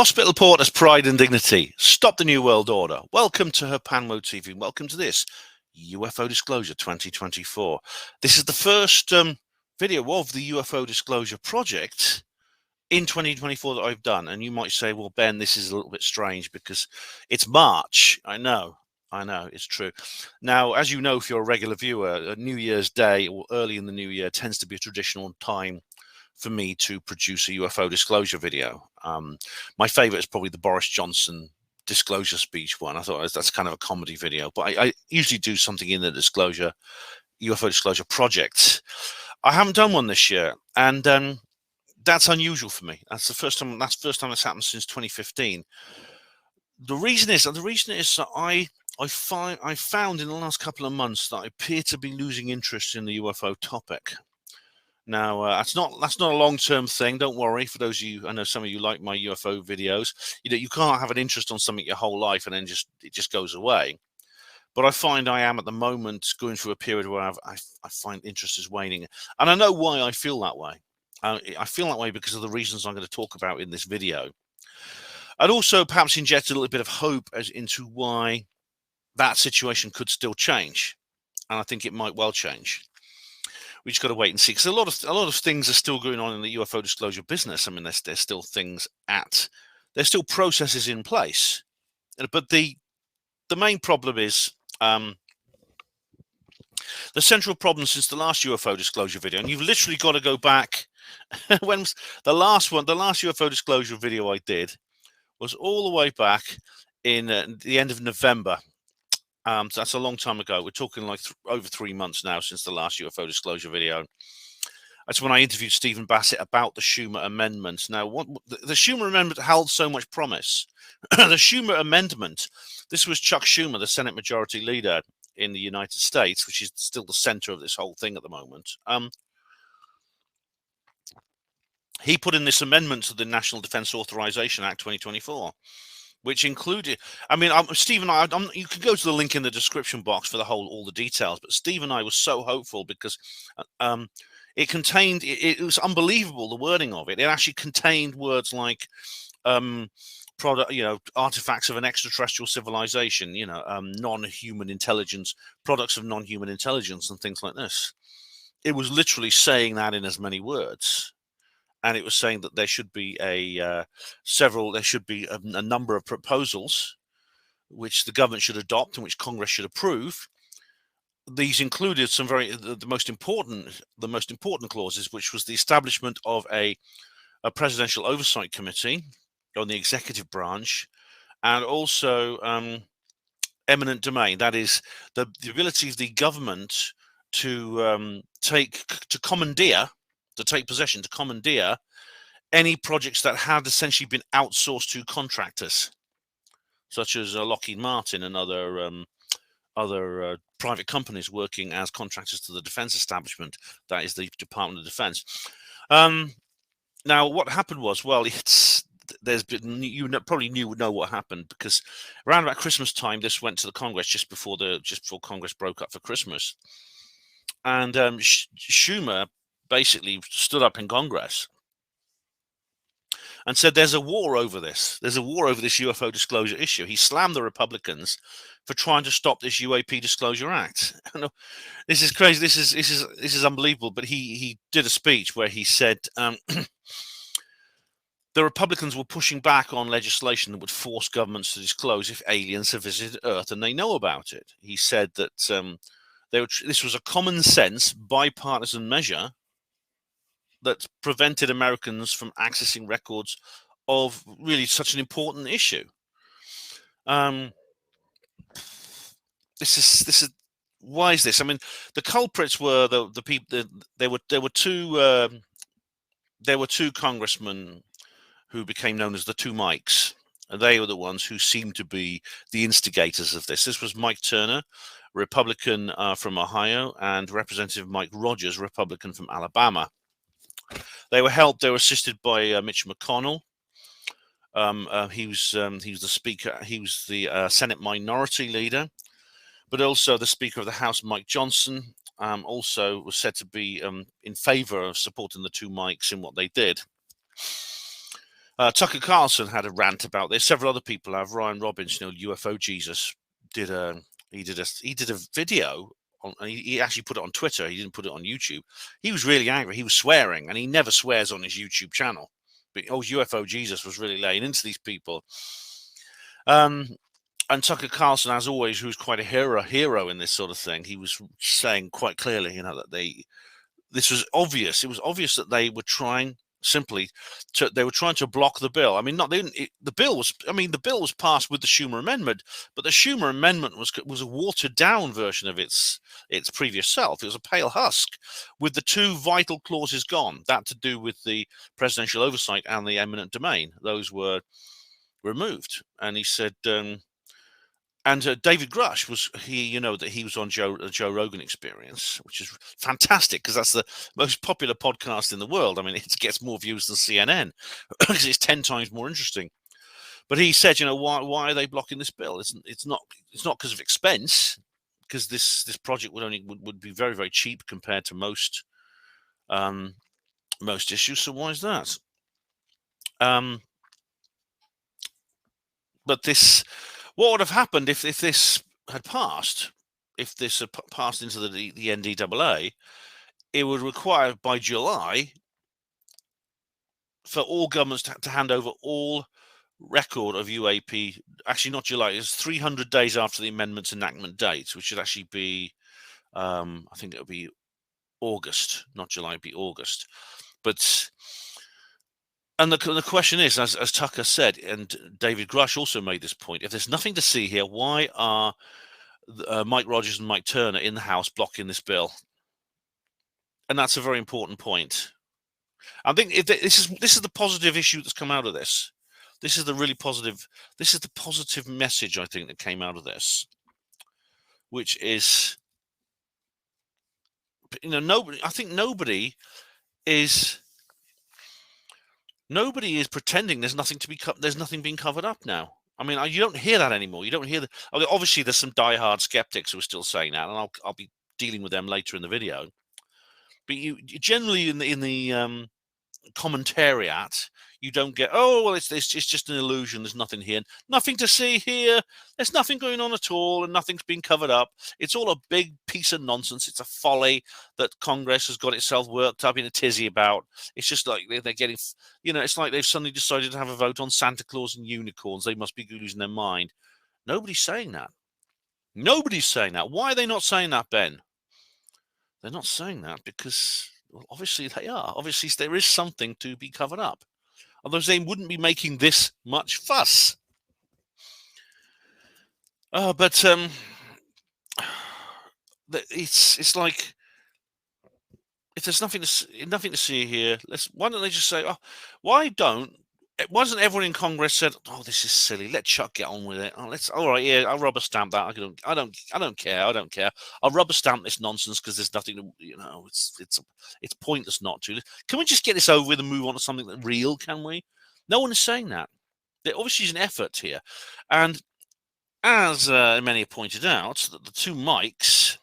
Hospital Porter's pride and dignity. Stop the New World Order. Welcome to her Panmo TV. Welcome to this UFO Disclosure 2024. This is the first video of the UFO Disclosure project in 2024 that I've done. And you might say, well, Ben, this is a little bit strange because it's March. I know, it's true. Now, as you know, if you're a regular viewer, New Year's Day or early in the new year tends to be a traditional time for me to produce a UFO disclosure video. My favorite is probably the Boris Johnson disclosure speech one. I thought that's kind of a comedy video, but I usually do something in the UFO disclosure project. I haven't done one this year, and that's unusual for me. That's the first time. That's the first time that's happened since 2015. The reason is that I found in the last couple of months that I appear to be losing interest in the UFO topic. Now, that's not a long-term thing. Don't worry. For those of you, I know some of you like my UFO videos. You can't have an interest on something your whole life and then it just goes away. But I find I am at the moment going through a period where I find interest is waning, and I know why I feel that way. I feel that way because of the reasons I'm going to talk about in this video. I'd also perhaps inject a little bit of hope into why that situation could still change, and I think it might well change. We just got to wait and see, because a lot of things are still going on in the UFO disclosure business. I mean, there's still there's still processes in place, but the main problem is the central problem since the last UFO disclosure video, and you've literally got to go back. When the last UFO disclosure video I did was all the way back in the end of November. So that's a long time ago. We're talking like over 3 months now since the last UFO disclosure video. That's when I interviewed Stephen Bassett about the Schumer amendment. Now, the Schumer amendment held so much promise. The Schumer amendment, this was Chuck Schumer, the Senate Majority Leader in the United States, which is still the center of this whole thing at the moment. He put in this amendment to the National Defense Authorization Act 2024. Which included, I mean, Steve and I, you can go to the link in the description box for all the details, but Steve and I were so hopeful because it was unbelievable, the wording of it. It actually contained words like artifacts of an extraterrestrial civilization, non-human intelligence, products of non-human intelligence, and things like this. It was literally saying that in as many words. And it was saying that there should be a number of proposals which the government should adopt and which Congress should approve. These included the most important clauses, which was the establishment of a presidential oversight committee on the executive branch, and also eminent domain. That is the ability of the government to take possession, to commandeer any projects that had essentially been outsourced to contractors, such as Lockheed Martin and other private companies working as contractors to the defense establishment. That is the Department of Defense. Now, what happened was, well, probably know what happened, because around about Christmas time, this went to the Congress just before Congress broke up for Christmas, and Schumer basically stood up in Congress and said there's a war over this. There's a war over this UFO disclosure issue. He slammed the Republicans for trying to stop this UAP Disclosure Act. This is crazy. This is unbelievable. But he did a speech where he said the Republicans were pushing back on legislation that would force governments to disclose if aliens have visited Earth and they know about it. He said that this was a common sense bipartisan measure that prevented Americans from accessing records of really such an important issue. This is why is this? I mean, the culprits were the people. There were two congressmen who became known as the two Mikes. They were the ones who seemed to be the instigators of this. This was Mike Turner, Republican from Ohio, and Representative Mike Rogers, Republican from Alabama. They were assisted by Mitch McConnell. He was the Speaker. He was the Senate Minority Leader, but also the Speaker of the House, Mike Johnson, also was said to be in favor of supporting the two Mikes in what they did. Tucker Carlson had a rant about this. Several other people have. Ryan Robbins, UFO Jesus, did a video. He actually put it on Twitter. He didn't put it on YouTube. He was really angry. He was swearing, and he never swears on his YouTube channel. But UFO Jesus was really laying into these people. And Tucker Carlson, as always, who's quite a hero in this sort of thing, he was saying quite clearly, that this was obvious. It was obvious that they were trying to block the bill. I mean, the bill was passed with the Schumer amendment, but the Schumer amendment was a watered down version of its previous self. It was a pale husk with the two vital clauses gone. That to do with the presidential oversight and the eminent domain. Those were removed, and he said. And David Grush that he was on Joe Rogan Experience, which is fantastic because that's the most popular podcast in the world. I mean, it gets more views than CNN because it's 10 times more interesting. But he said, why are they blocking this bill? It's not because of expense, because this project would be very, very cheap compared to most issues. So why is that? But what would have happened if this had passed? If this had passed into the NDAA, it would require by July for all governments to hand over all record of UAP. Actually, not July. It's 300 days after the amendment's enactment date, which should actually be, I think it would be August, not July. It'd be August. And the question is, as Tucker said, and David Grush also made this point, if there's nothing to see here, why are Mike Rogers and Mike Turner in the House blocking this bill? And that's a very important point. I think this is the positive issue that's come out of this. This is the really positive. This is the positive message, I think, that came out of this, which is, I think nobody is pretending there's nothing being covered up now. I mean, you don't hear that anymore. You don't hear obviously, there's some diehard skeptics who are still saying that, and I'll be dealing with them later in the video. But you generally in the commentariat, you don't get, it's just an illusion. There's nothing here, nothing to see here. There's nothing going on at all, and nothing's being covered up. It's all a big piece of nonsense. It's a folly that Congress has got itself worked up in a tizzy about. It's just like they're getting, it's like they've suddenly decided to have a vote on Santa Claus and unicorns. They must be losing their mind. Nobody's saying that. Nobody's saying that. Why are they not saying that, Ben? They're not saying that because, well, obviously they are. Obviously there is something to be covered up. Otherwise they wouldn't be making this much fuss. But it's like, if there's nothing to see here, why don't they just say, why doesn't everyone in Congress said, this is silly, let Chuck get on with it. All right, yeah, I'll rubber stamp that. I don't care. I'll rubber stamp this nonsense because there's nothing to, it's pointless not to. Can we just get this over with and move on to something that's real? Can we? No one is saying that. There obviously is an effort here, and as many have pointed out, that the two Mikes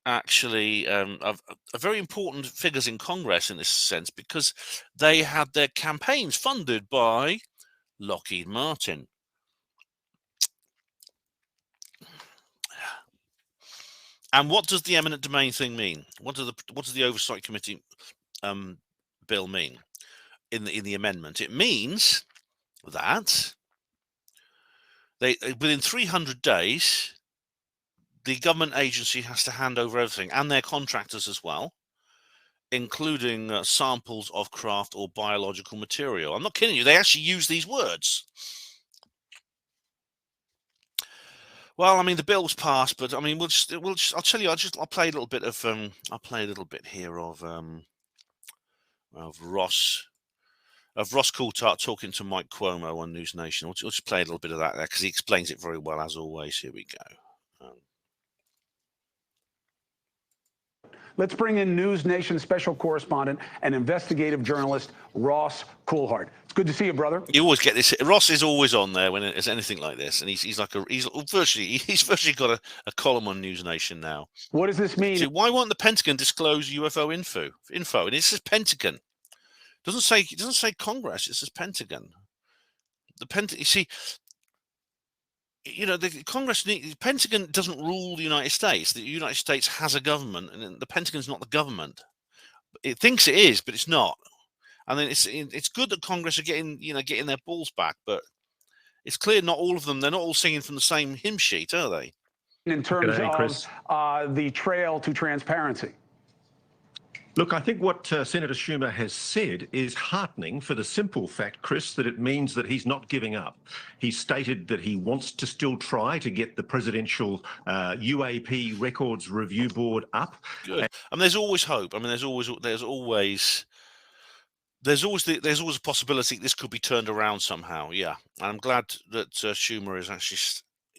actually are very important figures in Congress in this sense, because they had their campaigns funded by Lockheed Martin. And what does the eminent domain thing mean? What does the Oversight Committee bill mean in the amendment? It means that within 300 days, the government agency has to hand over everything, and their contractors as well, including samples of craft or biological material. I'm not kidding you. They actually use these words. Well, I mean, the bill was passed, but I mean, I'll tell you. I'll play a little bit of here of Ross Coulthart talking to Mike Cuomo on News Nation. We'll just play a little bit of that there because he explains it very well, as always. Here we go. Let's bring in News Nation special correspondent and investigative journalist Ross Coulthart. It's good to see you, brother. You always get this. Ross is always on there when it's anything like this, and he's virtually got a column on News Nation now. What does this mean? So why won't the Pentagon disclose UFO info? And it says Pentagon. It doesn't say Congress. It says Pentagon. You see, the Congress, the Pentagon doesn't rule the United States. The United States has a government, and the Pentagon's not the government. It thinks it is, but it's not. And then it's good that Congress are getting their balls back, but it's clear not all of them. They're not all singing from the same hymn sheet, are they? In terms of the trail to transparency. Look, I think what Senator Schumer has said is heartening for the simple fact, Chris, that it means that he's not giving up. He stated that he wants to still try to get the presidential UAP Records Review Board up. Good. And there's always hope. I mean, there's always a possibility this could be turned around somehow. Yeah, and I'm glad that Schumer is actually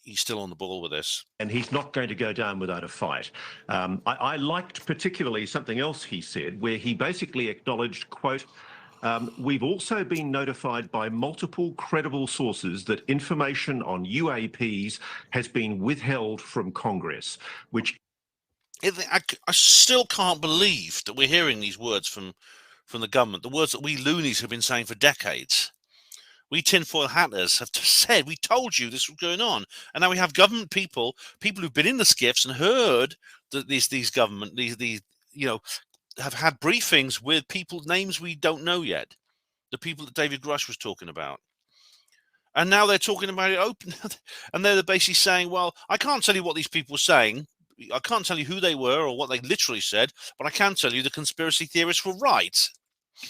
he's still on the ball with this. And he's not going to go down without a fight. I liked particularly something else he said, where he basically acknowledged, quote, we've also been notified by multiple credible sources that information on UAPs has been withheld from Congress, which... I still can't believe that we're hearing these words from the government, the words that we loonies have been saying for decades. We tinfoil hatters have said, we told you this was going on. And now we have government people who've been in the skiffs and heard that these have had briefings with people's names we don't know yet. The people that David Grush was talking about. And now they're talking about it open. And they're basically saying, well, I can't tell you what these people were saying. I can't tell you who they were or what they literally said, but I can tell you the conspiracy theorists were right.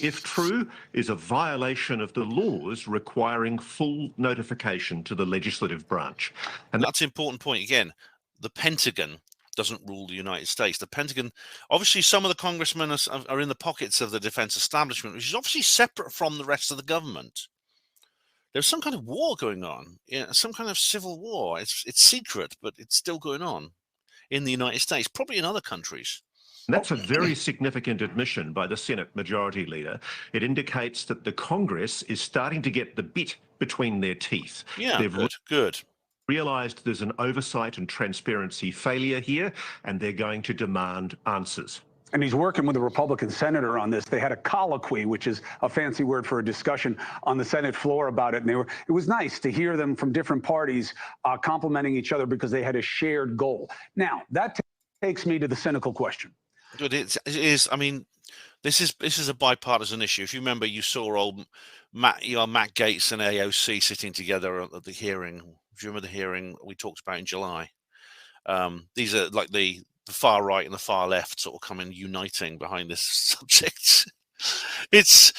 If true, is a violation of the laws requiring full notification to the legislative branch. And that's an important point. Again, the Pentagon doesn't rule the United States. The Pentagon, obviously some of the congressmen are in the pockets of the defense establishment, which is obviously separate from the rest of the government. There's some kind of war going on, some kind of civil war. It's secret, but it's still going on in the United States, probably in other countries. That's a very significant admission by the Senate Majority Leader. It indicates that the Congress is starting to get the bit between their teeth. Yeah, good. Realised there's an oversight and transparency failure here, and they're going to demand answers. And he's working with a Republican senator on this. They had a colloquy, which is a fancy word for a discussion on the Senate floor about it. And it was nice to hear them from different parties complimenting each other because they had a shared goal. Now, that takes me to the cynical question. Good. It is. I mean, this is a bipartisan issue. If you remember, you saw old Matt Gaetz and AOC sitting together at the hearing. Do you remember the hearing we talked about in July? These are like the far right and the far left sort of coming uniting behind this subject. It's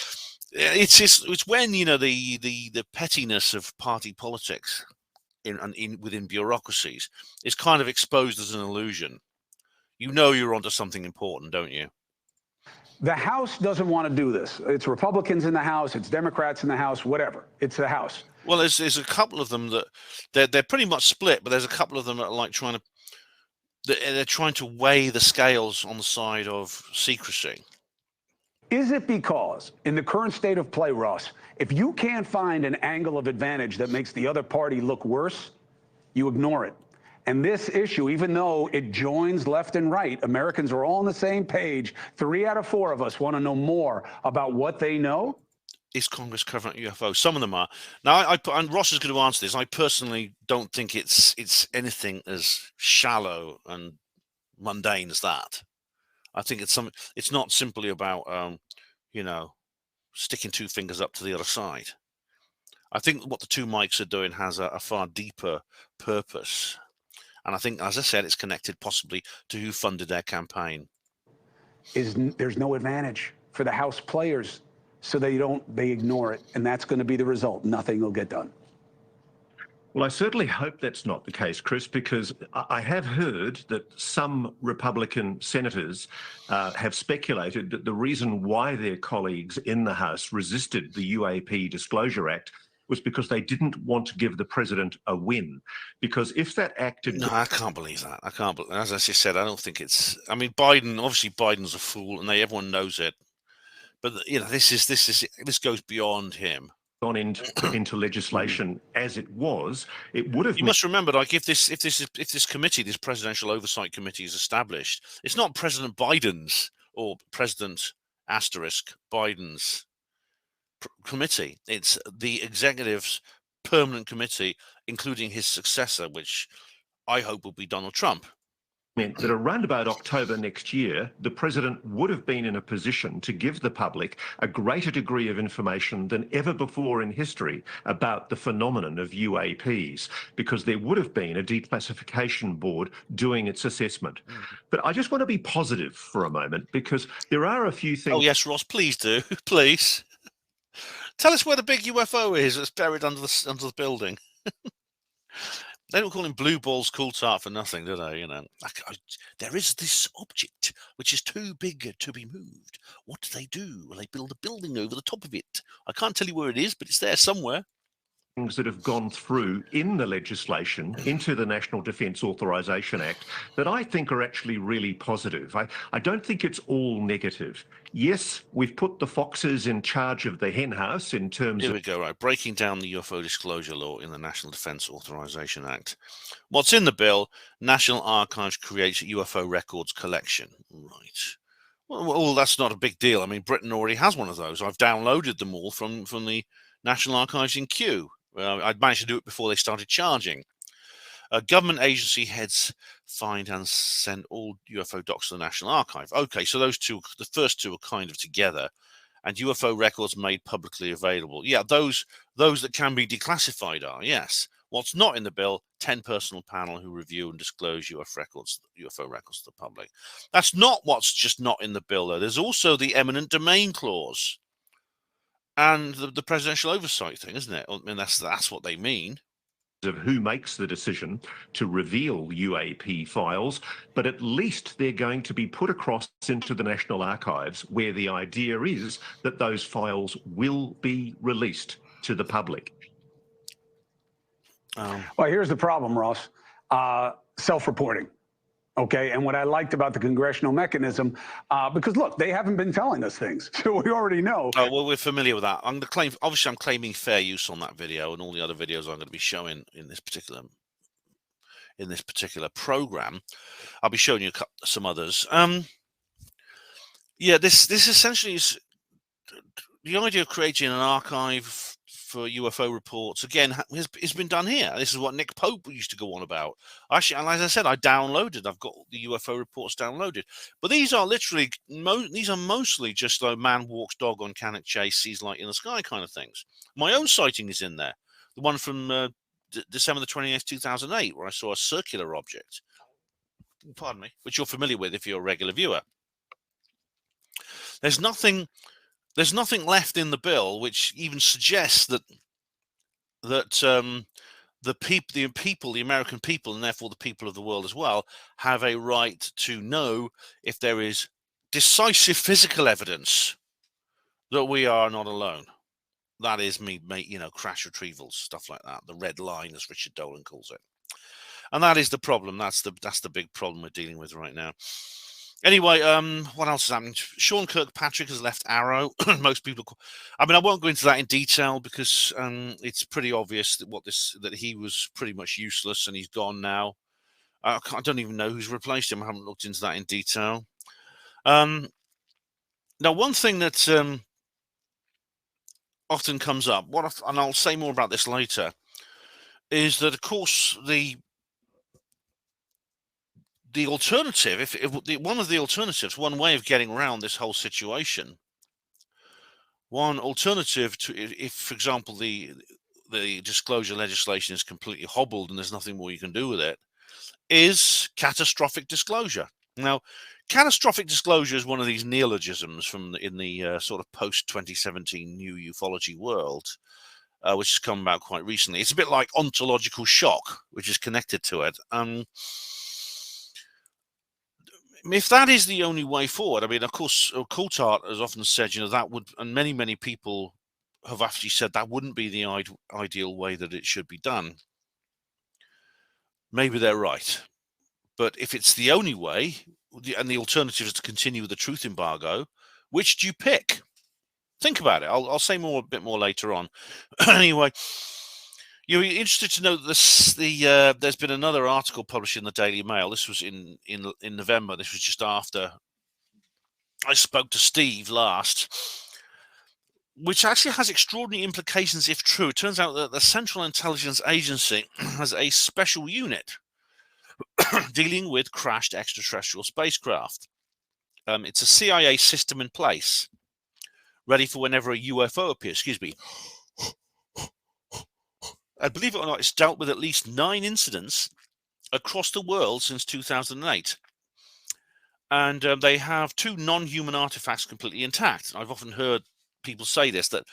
when the pettiness of party politics within bureaucracies is kind of exposed as an illusion. You know you're onto something important, don't you? The House doesn't want to do this. It's Republicans in the House, it's Democrats in the House, whatever. It's the House. Well, there's a couple of them that they're pretty much split, but there's a couple of them that are like they're trying to weigh the scales on the side of secrecy. Is it because in the current state of play, Ross, if you can't find an angle of advantage that makes the other party look worse, you ignore it? And this issue, even though it joins left and right, Americans are all on the same page. 3 out of 4 of us want to know more about what they know. Is Congress covering UFO? Some of them are. Now, and Ross is going to answer this. I personally don't think it's anything as shallow and mundane as that. I think it's not simply about sticking 2 fingers up to the other side. I think what the 2 mics are doing has a far deeper purpose. And I think, as I said, it's connected possibly to who funded their campaign. There's no advantage for the House players, so they ignore it. And that's going to be the result. Nothing will get done. Well, I certainly hope that's not the case, Chris, because I have heard that some Republican senators have speculated that the reason why their colleagues in the House resisted the UAP Disclosure Act was because they didn't want to give the president a win. Because if that act... No, I can't believe that. I can't. As I just said, I don't think it's... I mean, Biden's a fool, and everyone knows it. But this goes beyond him. Gone into legislation as it was, it would have... You must remember, like, if this committee, this presidential oversight committee, is established, it's not President Biden's or President * Biden's committee. It's the executive's permanent committee, including his successor, which I hope will be Donald Trump. Meant that around about October next year, the president would have been in a position to give the public a greater degree of information than ever before in history about the phenomenon of UAPs, because there would have been a declassification board doing its assessment. But I just want to be positive for a moment, because there are a few things. Oh yes, Ross, please do. Please tell us where the big UFO is that's buried under the building. They don't call him Blue Balls Coulthard for nothing, do they? You know, there is this object which is too big to be moved. What do they do? Well, they build a building over the top of it. I can't tell you where it is, but it's there somewhere. Things that have gone through in the legislation into the National Defence Authorisation Act that I think are actually really positive. I don't think it's all negative. Yes, we've put the foxes in charge of the hen house in terms Here of... we go, right. Breaking down the UFO disclosure law in the National Defence Authorisation Act. What's in the bill? National Archives creates a UFO records collection. Right. Well, that's not a big deal. I mean, Britain already has one of those. I've downloaded them all from the National Archives in Kew. I'd managed to do it before they started charging. Government agency heads find and send all UFO docs to the National Archive. Okay, so those two, the first two, are kind of together. And UFO records made publicly available. Yeah, those that can be declassified are, yes. What's not in the bill? 10-person panel who review and disclose UFO records to the public. That's not what's just not in the bill, though. There's also the eminent domain clause and the presidential oversight thing, isn't it? I mean, that's what they mean. Of who makes the decision to reveal UAP files, but at least they're going to be put across into the National Archives, where the idea is that those files will be released to the public. Well, here's the problem, Ross. Self-reporting. Okay, and what I liked about the congressional mechanism, because look, they haven't been telling us things, so we already know. Oh well, we're familiar with that. I'm claiming fair use on that video and all the other videos I'm going to be showing in this particular program. I'll be showing you some others. Yeah, this essentially is the idea of creating an archive for UFO reports. Again, has been done here. This is what Nick Pope used to go on about. Actually, and as I said, I've got the UFO reports downloaded. But these are literally, mostly just like man walks dog on Cannock Chase, sees light in the sky kind of things. My own sighting is in there. The one from December the 28th, 2008, where I saw a circular object. Pardon me, which you're familiar with if you're a regular viewer. There's nothing left in the bill which even suggests that the American people, and therefore the people of the world as well, have a right to know if there is decisive physical evidence that we are not alone. That is crash retrievals, stuff like that. The red line, as Richard Dolan calls it. And that is the problem. That's the big problem we're dealing with right now. Anyway, what else is happening? Sean Kirkpatrick has left Arrow. Most people, I won't go into that in detail because it's pretty obvious that he was pretty much useless and he's gone now. I don't even know who's replaced him. I haven't looked into that in detail. Now, one thing that often comes up, and I'll say more about this later, is that of course the alternative, one of the alternatives, one way of getting around this whole situation, one alternative to, if for example the disclosure legislation is completely hobbled and there's nothing more you can do with it, is catastrophic disclosure. Now, catastrophic disclosure is one of these neologisms in the sort of post-2017 new ufology world, which has come about quite recently. It's a bit like ontological shock, which is connected to it. If that is the only way forward, of course, Coulthard has often said, that would, and many people have actually said that wouldn't be the ideal way that it should be done. Maybe they're right. But if it's the only way, and the alternative is to continue with the truth embargo, which do you pick? Think about it. I'll say a bit more later on. Anyway, you're interested to know that there's been another article published in the Daily Mail. This was in November. This was just after I spoke to Steve last. which actually has extraordinary implications if true. It turns out that the Central Intelligence Agency has a special unit dealing with crashed extraterrestrial spacecraft. It's a CIA system in place, ready for whenever a UFO appears. Excuse me. And believe it or not, it's dealt with at least 9 incidents across the world since 2008. And they have 2 non-human artifacts completely intact. I've often heard people say this, that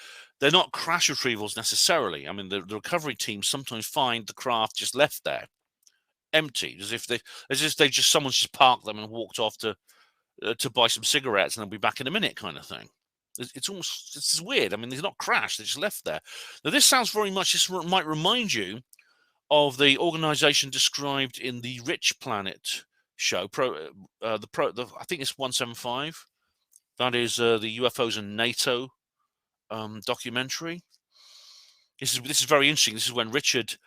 they're not crash retrievals necessarily. I mean, the recovery teams sometimes find the craft just left there, empty, as if someone's just parked them and walked off to buy some cigarettes and they'll be back in a minute, kind of thing. It's weird. I mean, they're not crashed; they're just left there. Now, this sounds very much. This might remind you of the organization described in the Rich Planet show. I think it's 175. That is the UFOs and NATO documentary. This is very interesting. This is when Richard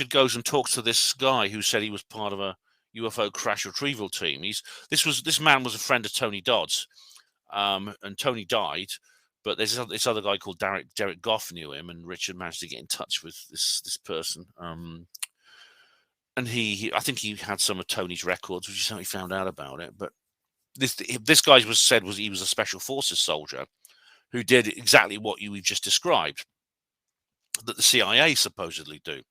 goes and talks to this guy who said he was part of a UFO crash retrieval team. This man was a friend of Tony Dodd's, and Tony died. But there's this other guy called Derek Goff knew him, and Richard managed to get in touch with this person. And I think he had some of Tony's records, which is how he found out about it. But this guy was he was a special forces soldier who did exactly what we've just described, that the CIA supposedly do.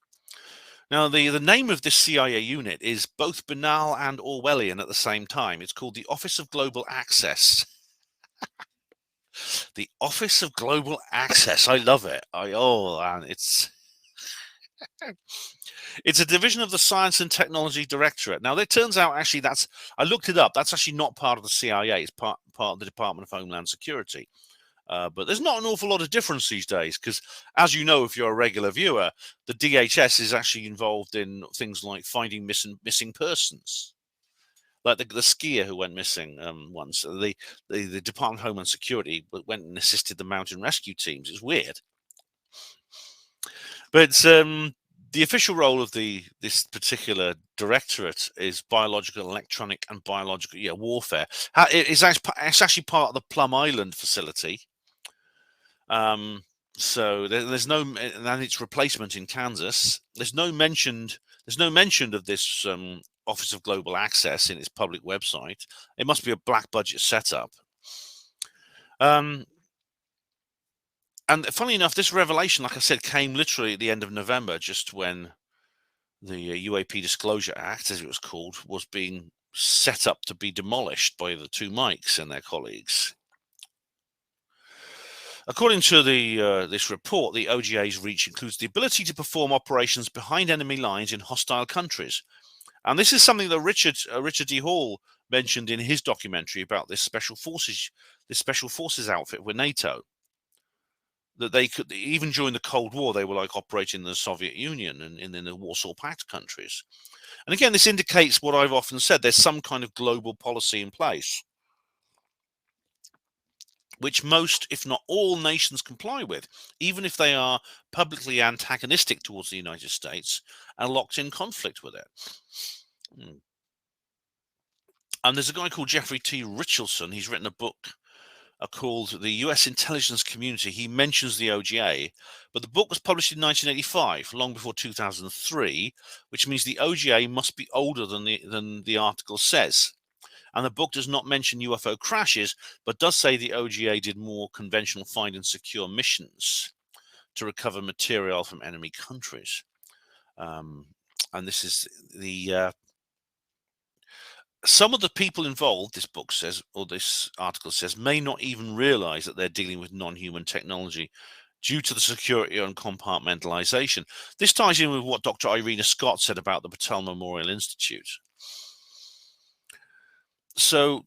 Now, the name of this CIA unit is both banal and Orwellian at the same time. It's called the Office of Global Access. The Office of Global Access. I love it. It's it's a division of the Science and Technology Directorate. Now, it turns out actually I looked it up. That's actually not part of the CIA. It's part of the Department of Homeland Security. But there's not an awful lot of difference these days because, as you know, if you're a regular viewer, the DHS is actually involved in things like finding missing persons. Like the skier who went missing once. The Department of Homeland Security went and assisted the mountain rescue teams. It's weird. But the official role of this particular directorate is biological, electronic, and biological warfare. It's actually part of the Plum Island facility. So there's no, and its replacement in Kansas. There's no mention of this Office of Global Access in its public website. It must be a black budget setup. And funnily enough, this revelation, like I said, came literally at the end of November, just when the UAP Disclosure Act, as it was called, was being set up to be demolished by the two Mikes and their colleagues. According to this report, the OGA's reach includes the ability to perform operations behind enemy lines in hostile countries. And this is something that Richard D. Hall mentioned in his documentary about this special forces outfit with NATO. That they could, even during the Cold War, they were like operating in the Soviet Union and in the Warsaw Pact countries. And again, this indicates what I've often said: there's some kind of global policy in place, which most, if not all, nations comply with, even if they are publicly antagonistic towards the United States and locked in conflict with it. And there's a guy called Jeffrey T. Richardson. He's written a book called The U.S. Intelligence Community. He mentions the OGA, but the book was published in 1985, long before 2003, which means the OGA must be older than the article says. And the book does not mention UFO crashes, but does say the OGA did more conventional find and secure missions to recover material from enemy countries. And this is some of the people involved, this book says, or this article says, may not even realize that they're dealing with non-human technology due to the security and compartmentalization. This ties in with what Dr. Irena Scott said about the Patel Memorial Institute. So,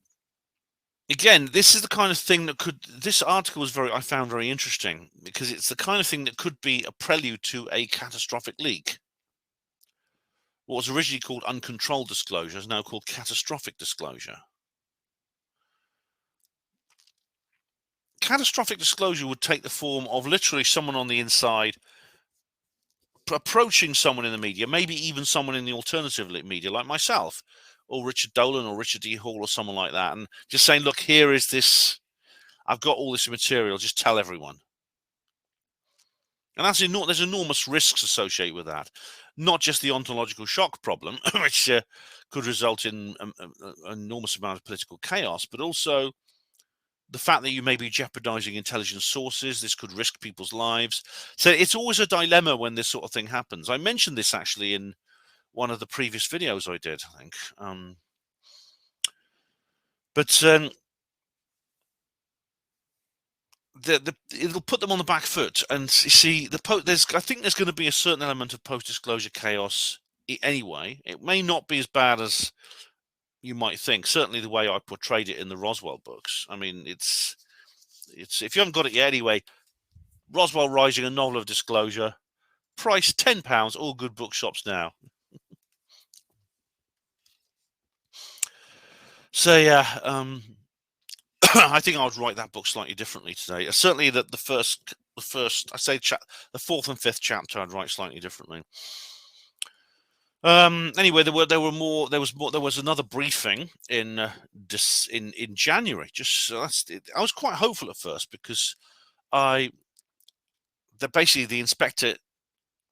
again, this is the kind of thing that this article was I found very interesting, because it's the kind of thing that could be a prelude to a catastrophic leak. What was originally called uncontrolled disclosure is now called catastrophic disclosure. Catastrophic disclosure would take the form of literally someone on the inside approaching someone in the media, maybe even someone in the alternative media like myself, or Richard Dolan or Richard D. Hall or someone like that, and just saying, look, here is this, I've got all this material, just tell everyone. And there's enormous risks associated with that. Not just the ontological shock problem, which could result in an enormous amount of political chaos, but also the fact that you may be jeopardizing intelligence sources. This could risk people's lives. So it's always a dilemma when this sort of thing happens. I mentioned this actually in one of the previous videos I did, I think. It'll put them on the back foot. And you see, I think there's going to be a certain element of post-disclosure chaos anyway. It may not be as bad as you might think. Certainly the way I portrayed it in the Roswell books. I mean, it's if you haven't got it yet anyway, Roswell Rising, a novel of disclosure, price £10, all good bookshops now. So yeah, I think I would write that book slightly differently today. Certainly that the first, the fourth and fifth chapter I'd write slightly differently. Anyway, there was another briefing in January. I was quite hopeful at first because basically the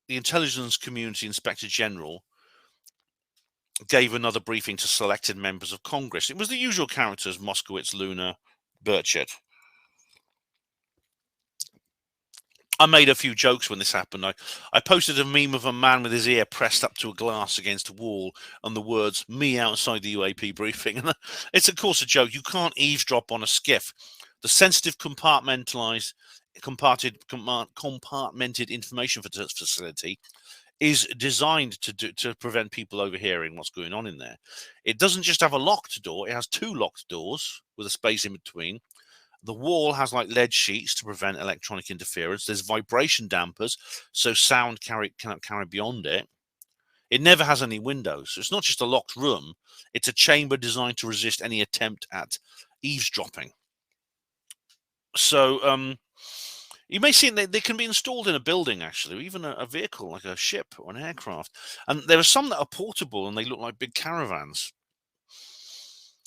intelligence community inspector general gave another briefing to selected members of Congress. It was the usual characters: Moskowitz, Luna, Burchett. I made a few jokes when this happened. I posted a meme of a man with his ear pressed up to a glass against a wall and the words "me" outside the UAP briefing. And it's of course a joke. You can't eavesdrop on a skiff. The sensitive compartmented information facility is designed to prevent people overhearing what's going on in there. It doesn't just have a locked door, it has two locked doors with a space in between. The wall has like lead sheets to prevent electronic interference. There's vibration dampers, so sound cannot carry beyond it. It never has any windows. So it's not just a locked room, it's a chamber designed to resist any attempt at eavesdropping. So you may see they can be installed in a building, actually, or even a vehicle like a ship or an aircraft. And there are some that are portable and they look like big caravans.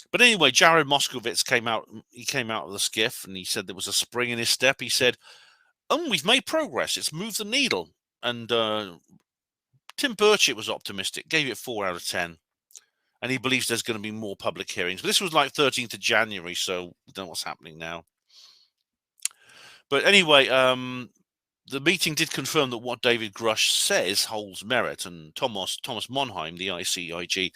But anyway, Jared Moskowitz came out of the skiff and he said there was a spring in his step. He said, we've made progress. It's moved the needle. And Tim Burchett was optimistic, gave it 4 out of 10. And he believes there's going to be more public hearings. But this was like 13th of January, so we don't know what's happening now. But anyway, the meeting did confirm that what David Grush says holds merit, and Thomas Monheim, the ICIG,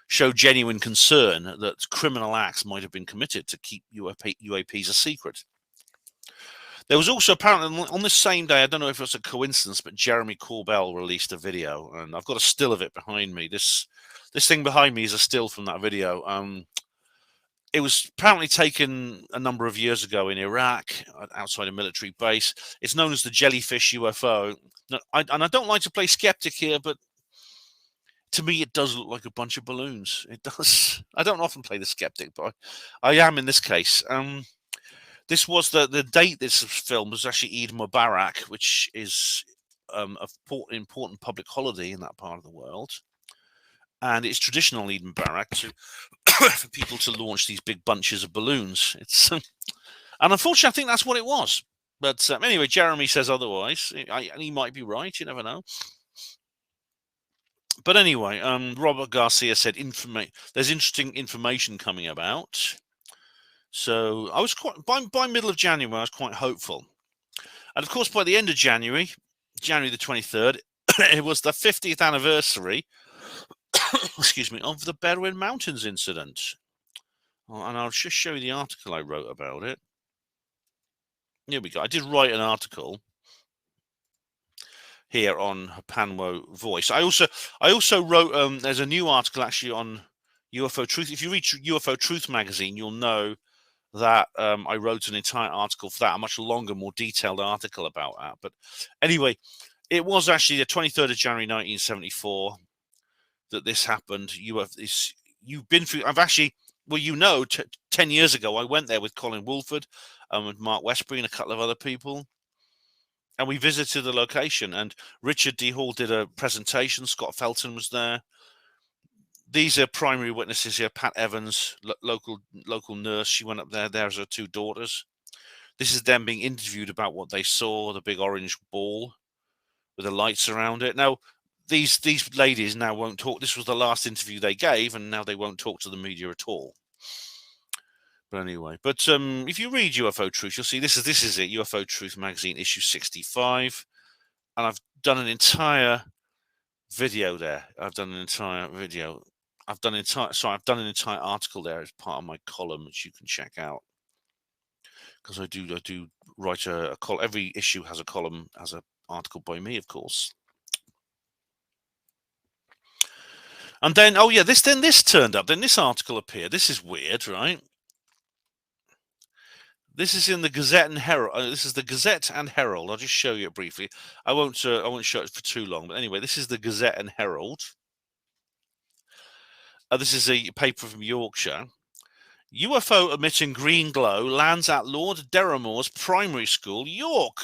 showed genuine concern that criminal acts might have been committed to keep UAPs a secret. There was also apparently on this same day, I don't know if it's a coincidence, but Jeremy Corbell released a video, and I've got a still of it behind me. This thing behind me is a still from that video. It was apparently taken a number of years ago in Iraq, outside a military base. It's known as the jellyfish UFO. And I don't like to play skeptic here, but to me, it does look like a bunch of balloons. It does. I don't often play the skeptic, but I am in this case. This was the date this was filmed was actually Eid Mubarak, which is an important public holiday in that part of the world. And it's traditional Eid Mubarak for people to launch these big bunches of balloons. And unfortunately, I think that's what it was. But anyway, Jeremy says otherwise. And he might be right. You never know. But anyway, Robert Garcia said there's interesting information coming about. So I was by middle of January, I was quite hopeful. And of course, by the end of January the 23rd, it was the 50th anniversary excuse me, of the Berwyn Mountains incident. And I'll just show you the article I wrote about it. Here we go. I did write an article here on Panwo Voice. I also wrote, there's a new article actually on UFO Truth. If you read UFO Truth magazine, you'll know that I wrote an entire article for that, a much longer, more detailed article about that. But anyway, it was actually the 23rd of January 1974 that this happened. You've been through. I've actually, well, 10 years ago, I went there with Colin Woolford and with Mark Westbury and a couple of other people, and we visited the location. And Richard D. Hall did a presentation. Scott Felton was there. These are primary witnesses here. Pat Evans, local nurse. She went up there. There's her two daughters. This is them being interviewed about what they saw, the big orange ball. with the lights around it. Now, these ladies now won't talk. This was the last interview they gave, and now they won't talk to the media at all. But anyway, if you read UFO Truth, you'll see this is it. UFO Truth magazine, issue 65, and I've done an entire video there. I've done an entire article there as part of my column, which you can check out, because I do write a column. Every issue has a column, has an article by me, of course. And then, oh yeah, this turned up. Then this article appeared. This is weird, right? This is in the Gazette and Herald. This is the Gazette and Herald. I'll just show you it briefly. I won't show it for too long. But anyway, this is the Gazette and Herald. This is a paper from Yorkshire. UFO emitting green glow lands at Lord Derrimore's primary school, York.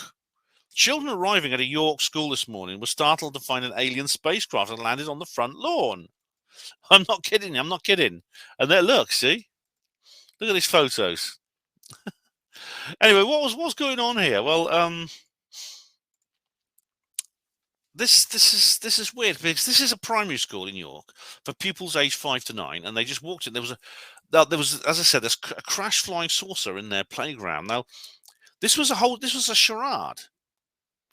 Children arriving at a York school this morning were startled to find an alien spacecraft had landed on the front lawn. I'm not kidding. I'm not kidding. And there, look, see? Look at these photos. Anyway, what's going on here? Well, this is weird, because this is a primary school in York for pupils aged 5 to 9, and they just walked in. There was, as I said, there's a crash flying saucer in their playground. Now, this was a charade.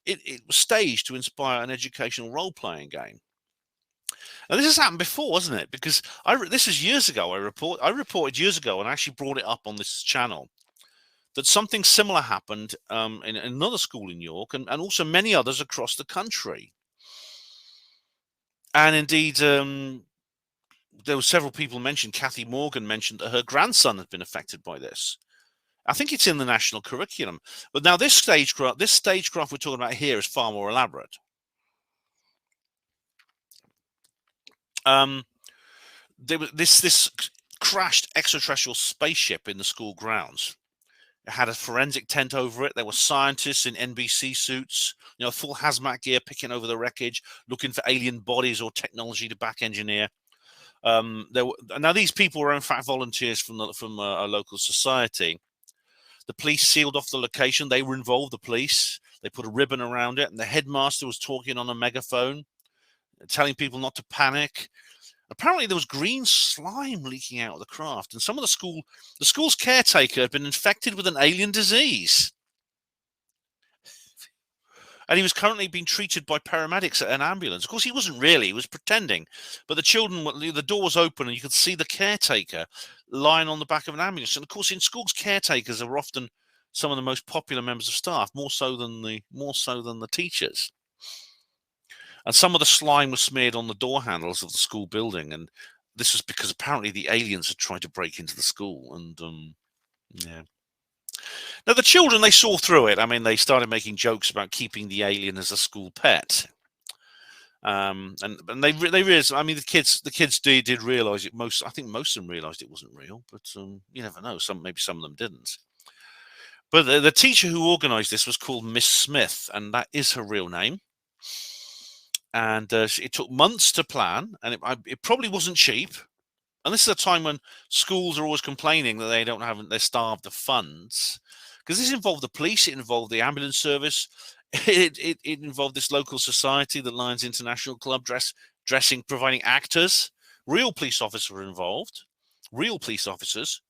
It was staged to inspire an educational role-playing game. Now, this has happened before, hasn't it? Because this is years ago. I reported years ago, and I actually brought it up on this channel, that something similar happened in another school in York, and also many others across the country. And indeed, there were several people mentioned. Kathy Morgan mentioned that her grandson had been affected by this. I think it's in the national curriculum. But now this stagecraft we're talking about here is far more elaborate. There was this crashed extraterrestrial spaceship in the school grounds. It had a forensic tent over it. There were scientists in NBC suits, full hazmat gear, picking over the wreckage, looking for alien bodies or technology to back engineer. Now these people were in fact volunteers from a local society. The police sealed off the location. They were involved, the police. They put a ribbon around it, and the headmaster was talking on a megaphone, telling people not to panic. Apparently, there was green slime leaking out of the craft, and some of the school's caretaker had been infected with an alien disease. And he was currently being treated by paramedics at an ambulance. Of course, he wasn't really. He was pretending. But the door was open, and you could see the caretaker lying on the back of an ambulance. And of course, in schools, caretakers are often some of the most popular members of staff, more so than the teachers. And some of the slime was smeared on the door handles of the school building. And this was because apparently the aliens had tried to break into the school. And yeah. Now, the children, they saw through it. I mean, they started making jokes about keeping the alien as a school pet. And they realized, I mean, the kids did realize it. I think most of them realized it wasn't real, but you never know. Maybe some of them didn't. But the teacher who organized this was called Miss Smith, and that is her real name. And it took months to plan, and it probably wasn't cheap. And this is a time when schools are always complaining that they're starved of funds, because this involved the police, it involved the ambulance service, it involved this local society, the Lions International Club, providing actors. Real police officers were involved, real police officers.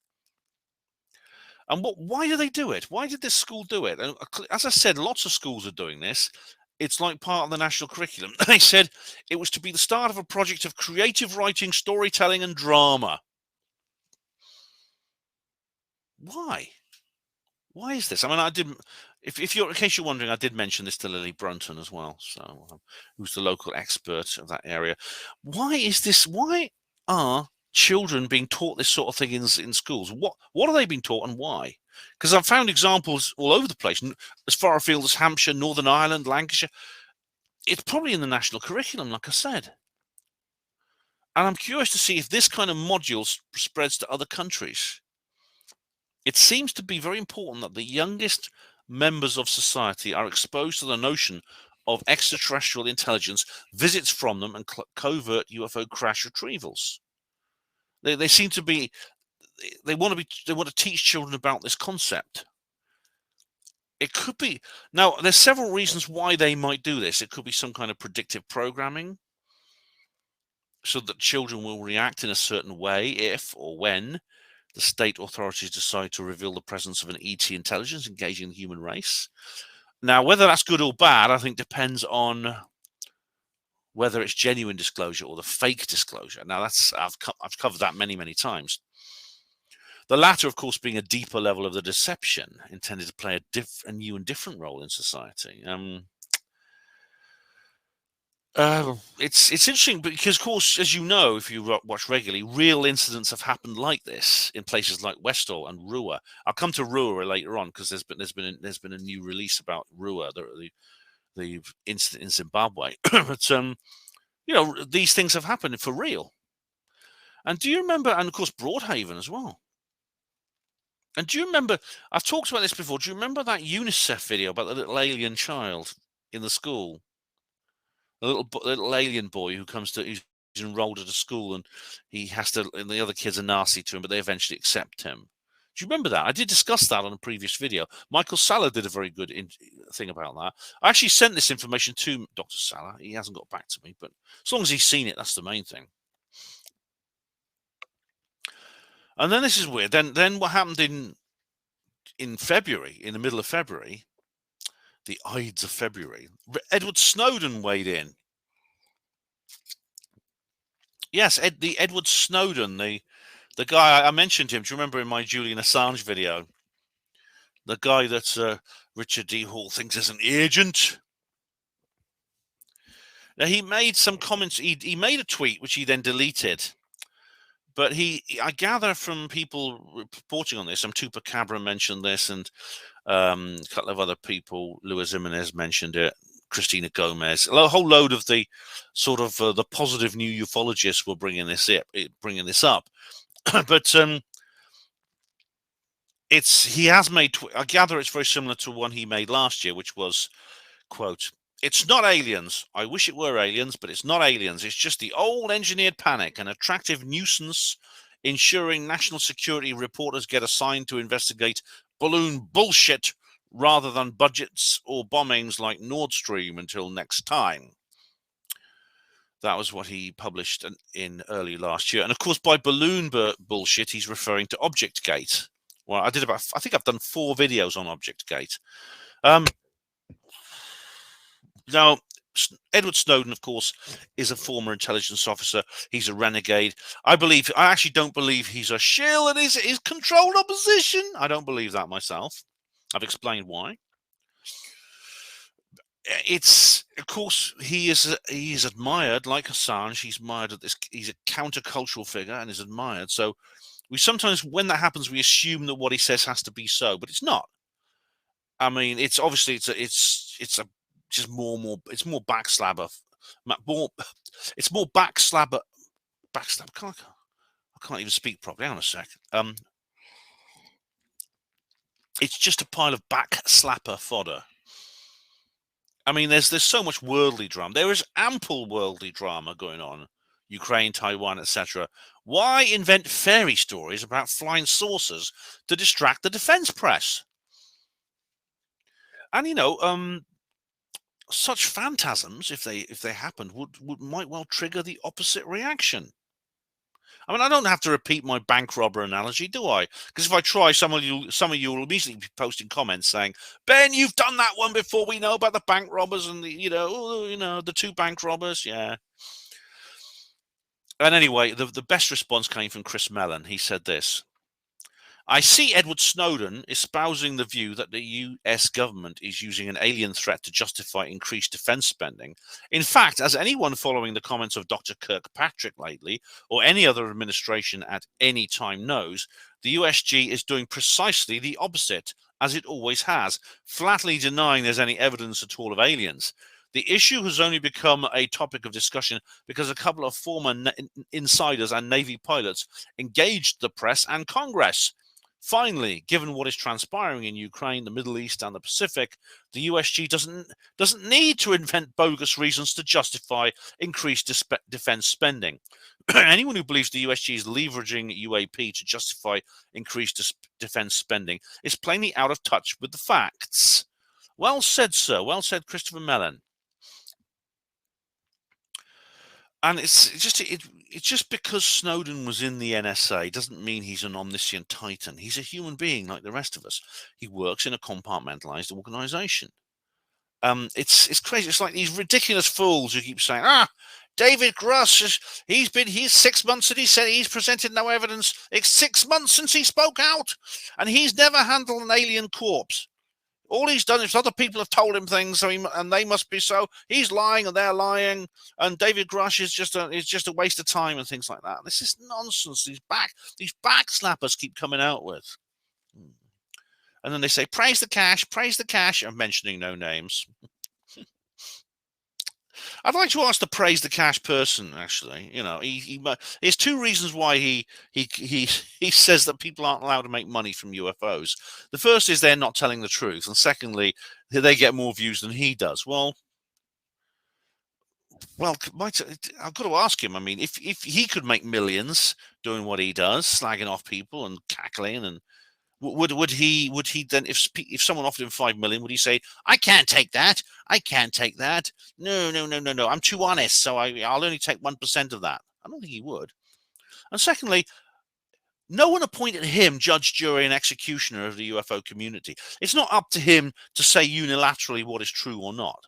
And why do they do it? Why did this school do it? And as I said, lots of schools are doing this. It's like part of the national curriculum. They said it was to be the start of a project of creative writing, storytelling, and drama. Why? Why is this? I mean, in case you're wondering, I did mention this to Lily Brunton as well, who's the local expert of that area. Why is this? Why are children being taught this sort of thing in schools? What are they being taught, and why? Because I've found examples all over the place, as far afield as Hampshire, Northern Ireland, Lancashire. It's probably in the national curriculum, like I said. And I'm curious to see if this kind of module spreads to other countries. It seems to be very important that the youngest members of society are exposed to the notion of extraterrestrial intelligence, visits from them, and covert UFO crash retrievals. They seem to be. They want to teach children about this concept. It could be. Now, there's several reasons why they might do this. It could be some kind of predictive programming so that children will react in a certain way if or when the state authorities decide to reveal the presence of an ET intelligence engaging the human race. Now, whether that's good or bad, I think depends on whether it's genuine disclosure or the fake disclosure. Now, I've covered that many times. The latter, of course, being a deeper level of the deception intended to play a new and different role in society. It's interesting because, of course, as you know, if you watch regularly, real incidents have happened like this in places like Westall and Rua. I'll come to Rua later on because there's been a new release about Rua, the incident in Zimbabwe. But these things have happened for real. And do you remember? And of course, Broadhaven as well. And do you remember? I've talked about this before. Do you remember that UNICEF video about the little alien child in the school? The little alien boy who's enrolled at a school, and and the other kids are nasty to him, but they eventually accept him. Do you remember that? I did discuss that on a previous video. Michael Salla did a very good thing about that. I actually sent this information to Dr. Salla. He hasn't got back to me, but as long as he's seen it, that's the main thing. And then this is weird. Then what happened in February, in the middle of February, the Ides of February, Edward Snowden weighed in. Yes, the Edward Snowden, the guy I mentioned him. Do you remember in my Julian Assange video? The guy that Richard D. Hall thinks is an agent. Now, he made some comments. He made a tweet which he then deleted. But I gather from people reporting on this, Tupa Cabra mentioned this, and a couple of other people, Luis Jimenez mentioned it, Christina Gomez, a whole load of the sort of the positive new ufologists were bringing this up. But he has made. I gather it's very similar to one he made last year, which was, quote, "It's not aliens. I wish it were aliens, but it's not aliens. It's just the old engineered panic, an attractive nuisance, ensuring national security reporters get assigned to investigate balloon bullshit rather than budgets or bombings like Nord Stream until next time." That was what he published in early last year. And of course, by balloon bullshit, he's referring to ObjectGate. Well, I think I've done 4 videos on ObjectGate. Now, Edward Snowden, of course, is a former intelligence officer. He's a renegade. I actually don't believe he's a shill and is controlled opposition. I don't believe that myself. I've explained why. Of course, he is admired like Assange. He's admired at this. He's a countercultural figure and is admired. So we sometimes, when that happens, we assume that what he says has to be so, but it's not. I mean, it's obviously it's more backslabber. It's more backslabber. I can't even speak properly. Hang on a sec. It's just a pile of backslapper fodder. I mean, there's so much worldly drama. There is ample worldly drama going on. Ukraine, Taiwan, etc. Why invent fairy stories about flying saucers to distract the defense press? And such phantasms, if they happened, might well trigger the opposite reaction. I mean, I don't have to repeat my bank robber analogy, do I? Because if I try, some of you will immediately be posting comments saying, "Ben, you've done that one before. We know about the bank robbers and the 2 bank robbers." Yeah. And anyway, the best response came from Chris Mellon. He said this: "I see Edward Snowden espousing the view that the US government is using an alien threat to justify increased defense spending. In fact, as anyone following the comments of Dr. Kirkpatrick lately, or any other administration at any time knows, the USG is doing precisely the opposite, as it always has, flatly denying there's any evidence at all of aliens. The issue has only become a topic of discussion because a couple of former insiders and Navy pilots engaged the press and Congress. Finally, given what is transpiring in Ukraine, the Middle East, and the Pacific, the USG doesn't need to invent bogus reasons to justify increased defense spending. Anyone who believes the USG is leveraging UAP to justify increased defense spending is plainly out of touch with the facts. Well said, sir. Well said, Christopher Mellon. And it's just because Snowden was in the NSA doesn't mean he's an omniscient titan. He's a human being like the rest of us. He works in a compartmentalized organization. It's crazy. It's like these ridiculous fools who keep saying, David Grush, he's 6 months and he said he's presented no evidence. It's 6 months since he spoke out, and he's never handled an alien corpse. All he's done is other people have told him things, and they must be so. He's lying, and they're lying, and David Grush is just a waste of time and things like that. This is nonsense. These backslappers keep coming out with, and then they say praise the cash, and mentioning no names. I'd like to ask the praise the cash person. Actually, there's two reasons why he says that people aren't allowed to make money from UFOs. The first is they're not telling the truth, and secondly, they get more views than he does. Well, I've got to ask him. I mean, if he could make millions doing what he does, slagging off people and cackling, and would he then, if someone offered him 5 million, would he say, I can't take that, no, I'm too honest, so I'll only take 1% of that? I don't think he would. And secondly, no one appointed him judge, jury, and executioner of the UFO community. It's not up to him to say unilaterally what is true or not.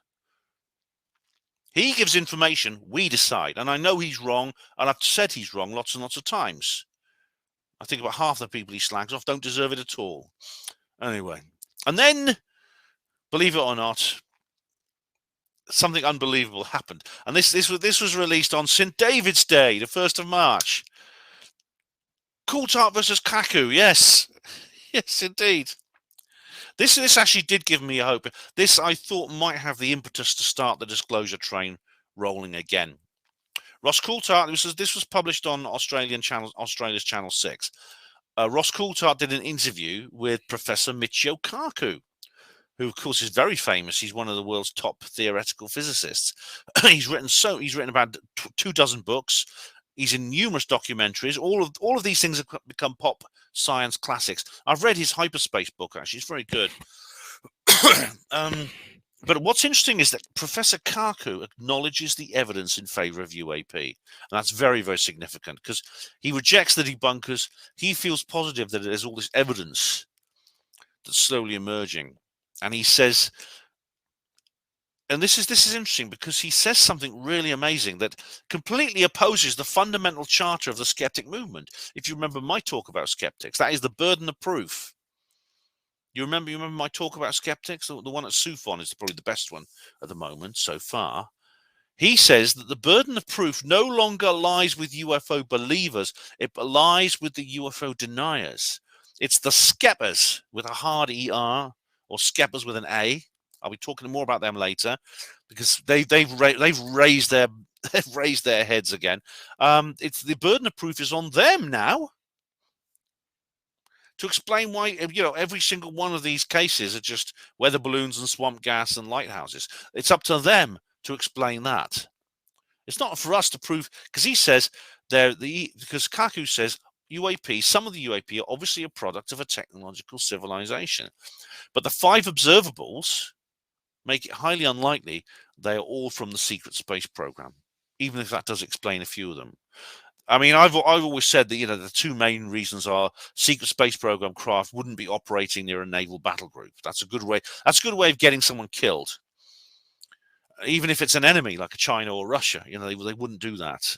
He gives information, we decide, and I know he's wrong, and I've said he's wrong lots and lots of times. I think about half the people he slags off don't deserve it at all. Anyway, and then, believe it or not, something unbelievable happened. And this was released on St. David's Day, the 1st of March. Coulthard versus Kaku, yes. Yes, indeed. This actually did give me a hope. This, I thought, might have the impetus to start the disclosure train rolling again. Ross Coulthard, this was published on Australia's Channel 6. Ross Coulthard did an interview with Professor Michio Kaku, who, of course, is very famous. He's one of the world's top theoretical physicists. He's written about 24 books. He's in numerous documentaries. All of these things have become pop science classics. I've read his hyperspace book, actually. It's very good. But what's interesting is that Professor Kaku acknowledges the evidence in favor of UAP. And that's very, very significant, because he rejects the debunkers. He feels positive that there's all this evidence that's slowly emerging. And he says, and this is interesting, because he says something really amazing that completely opposes the fundamental charter of the skeptic movement. If you remember my talk about skeptics, that is the burden of proof. You remember my talk about skeptics? The one at Sufon is probably the best one at the moment so far. He says that the burden of proof no longer lies with UFO believers. It lies with the UFO deniers. It's the skeppers with a hard ER, or skeppers with an A. I'll be talking more about them later, because they've raised their heads again. It's the burden of proof is on them now to explain why, every single one of these cases are just weather balloons and swamp gas and lighthouses. It's up to them to explain that. It's not for us to prove, because he says because Kaku says UAP, some of the UAP are obviously a product of a technological civilization, but the 5 observables make it highly unlikely they are all from the secret space program, even if that does explain a few of them. I mean, I've always said that, the two main reasons are secret space program craft wouldn't be operating near a naval battle group. That's a good way. That's a good way of getting someone killed, even if it's an enemy like China or Russia. They wouldn't do that.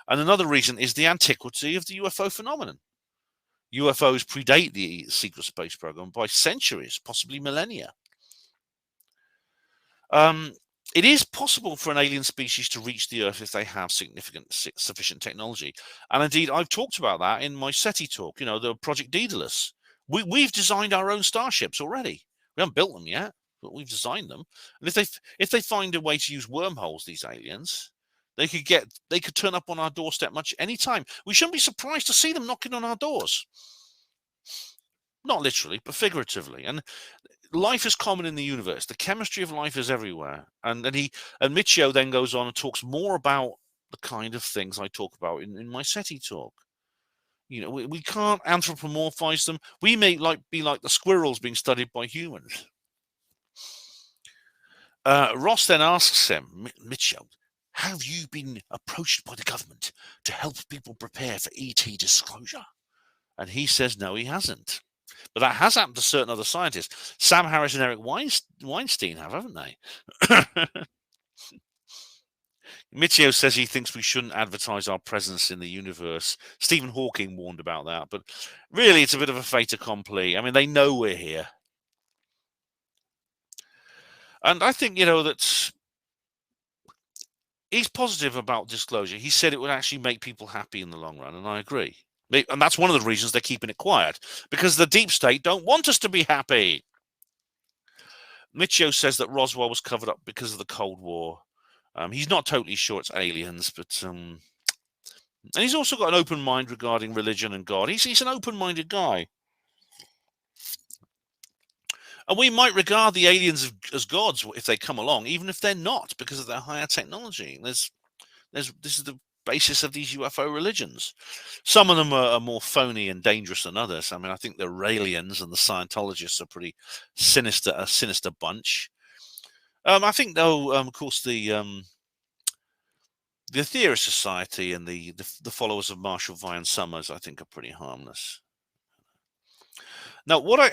And another reason is the antiquity of the UFO phenomenon. UFOs predate the secret space program by centuries, possibly millennia. It is possible for an alien species to reach the Earth if they have sufficient technology. And indeed, I've talked about that in my SETI talk, the Project Daedalus. We've designed our own starships already. We haven't built them yet, but we've designed them. And if they find a way to use wormholes, these aliens, they could turn up on our doorstep any time. We shouldn't be surprised to see them knocking on our doors. Not literally, but figuratively. And life is common in the universe. The chemistry of life is everywhere. And Michio then goes on and talks more about the kind of things I talk about in my SETI talk. We can't anthropomorphize them. We may be like the squirrels being studied by humans. Ross then asks him, Mitchell, have you been approached by the government to help people prepare for ET disclosure? And he says no, he hasn't. But that has happened to certain other scientists. Sam Harris and Eric Weinstein have, haven't they? Michio says he thinks we shouldn't advertise our presence in the universe. Stephen Hawking warned about that, but really it's a bit of a fait accompli. I mean, they know we're here. And I think, that he's positive about disclosure. He said it would actually make people happy in the long run, and I agree. And that's one of the reasons they're keeping it quiet, because the deep state don't want us to be happy. Michio says that Roswell was covered up because of the Cold War. He's not totally sure it's aliens, but and he's also got an open mind regarding religion and God. He's an open-minded guy. And we might regard the aliens as gods if they come along, even if they're not, because of their higher technology. This is the basis of these UFO religions. Some of them are more phony and dangerous than others. I mean, I think the Raelians and the Scientologists are a sinister bunch. I think, though, of course, the Theorist Society and the followers of Marshall Vian Summers, I think, are pretty harmless. Now, what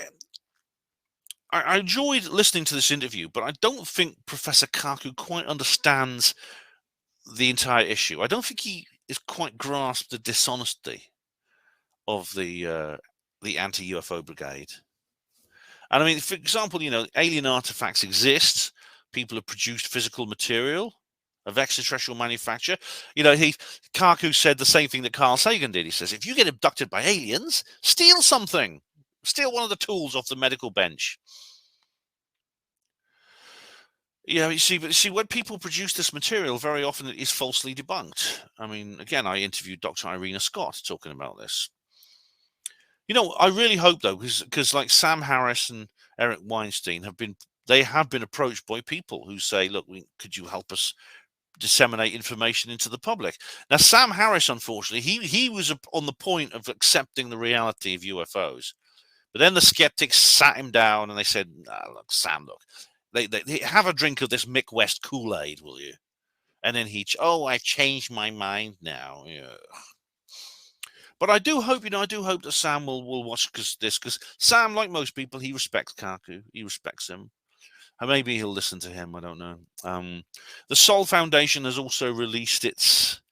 I enjoyed listening to this interview, but I don't think Professor Kaku quite understands the entire issue. I don't think he is quite grasped the dishonesty of the anti-UFO brigade. And I mean, for example, alien artifacts exist. People have produced physical material of extraterrestrial manufacture. Kaku said the same thing that Carl Sagan did. He says, if you get abducted by aliens, steal something. Steal one of the tools off the medical bench. Yeah, you see, when people produce this material, very often it is falsely debunked. I mean, again, I interviewed Dr. Irina Scott talking about this. I really hope, though, because like Sam Harris and Eric Weinstein have been approached by people who say, look, could you help us disseminate information into the public? Now, Sam Harris, unfortunately, he was on the point of accepting the reality of UFOs. But then the skeptics sat him down and they said, look, Sam, look, they have a drink of this Mick West Kool-Aid, will you? And then I've changed my mind now. Yeah. But I do hope that Sam will watch this, because Sam, like most people, he respects Kaku. He respects him. And maybe he'll listen to him. I don't know. The Sol Foundation has also released its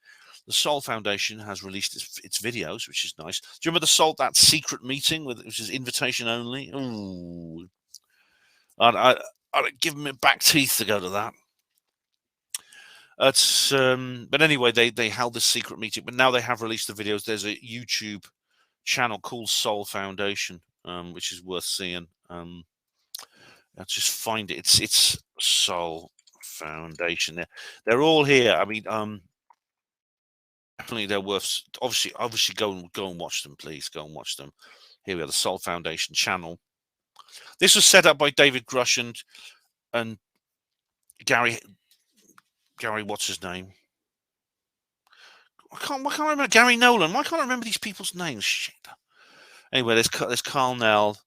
videos, which is nice. Do you remember that secret meeting which is invitation only? Ooh, I'd give them back teeth to go to that. But anyway, they held this secret meeting, but now they have released the videos. There's a YouTube channel called Sol Foundation, which is worth seeing. I'll just find it. It's Sol Foundation. They're all here. I mean, definitely they're worth. Obviously, go and watch them, please. Go and watch them. Here we are, the Sol Foundation channel. This was set up by David Grush and Gary. What's his name? I can't remember. Gary Nolan. Why can't I remember these people's names? Shit. Anyway, there's Carl Nell.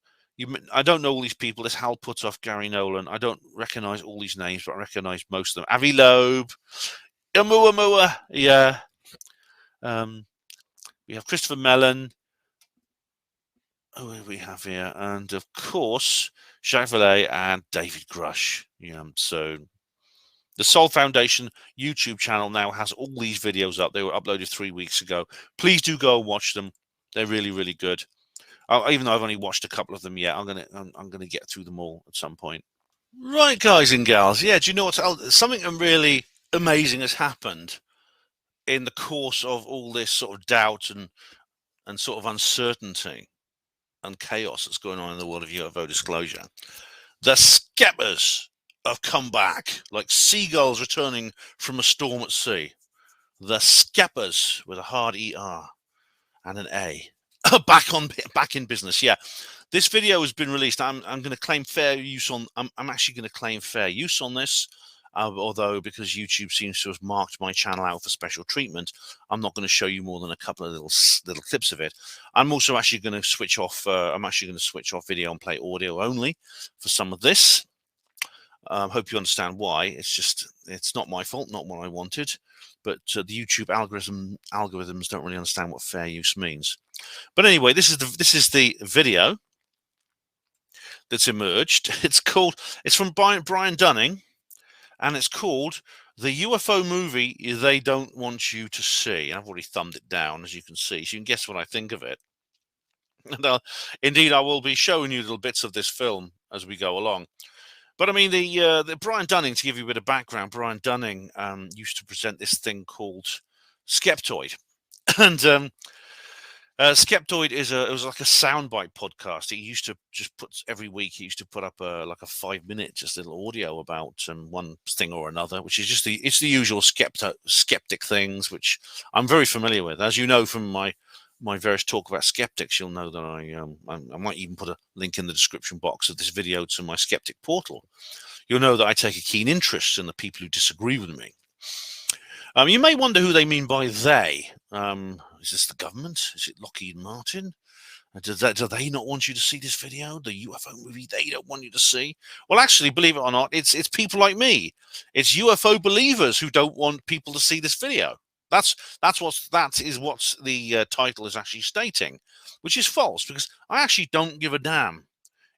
I don't know all these people. There's Hal Puthoff, Gary Nolan. I don't recognize all these names, but I recognize most of them. Avi Loeb, Oumuamua. Yeah. We have Christopher Mellon. Who do we have here? And of course, Jacques Vallée and David Grush. So the Sol Foundation YouTube channel now has all these videos up. They were uploaded 3 weeks ago. Please do go and watch them. They're really, really good. Even though I've only watched a couple of them yet, I'm gonna get through them all at some point. Right, guys and gals. Yeah, do you know what? Something really amazing has happened in the course of all this sort of doubt and sort of uncertainty and chaos that's going on in the world of UFO disclosure. The Skeppers have come back like seagulls returning from a storm at sea. The Skeppers, with a hard ER and an A, back in business. Yeah, this video has been released. I'm going to claim fair use on. I'm actually going to claim fair use on this. Although, because YouTube seems to have marked my channel out for special treatment, I'm not going to show you more than a couple of little clips of it. I'm also actually going to switch off. I'm actually going to switch off video and play audio only for some of this. Hope you understand why. It's not my fault, not what I wanted. But the YouTube algorithms don't really understand what fair use means. But anyway, this is the video that's emerged. It's from Brian Dunning, and it's called The UFO Movie They Don't Want You to See. And I've already thumbed it down, as you can see, so you can guess what I think of it. And indeed, I will be showing you little bits of this film as we go along. But I mean, the Brian Dunning, to give you a bit of background, Brian Dunning used to present this thing called Skeptoid. And Skeptoid it was like a soundbite podcast. He used to just put every week. He used to put up like a 5-minute just little audio about one thing or another, which is just it's the usual skeptic things, which I'm very familiar with, as you know from my various talk about skeptics. You'll know that I might even put a link in the description box of this video to my skeptic portal. You'll know that I take a keen interest in the people who disagree with me. You may wonder who they mean by they. Is this the government? Is it Lockheed Martin? Do they not want you to see this video? The UFO movie they don't want you to see? Well, actually, believe it or not, it's people like me. It's UFO believers who don't want people to see this video. That is what the title is actually stating, which is false, because I actually don't give a damn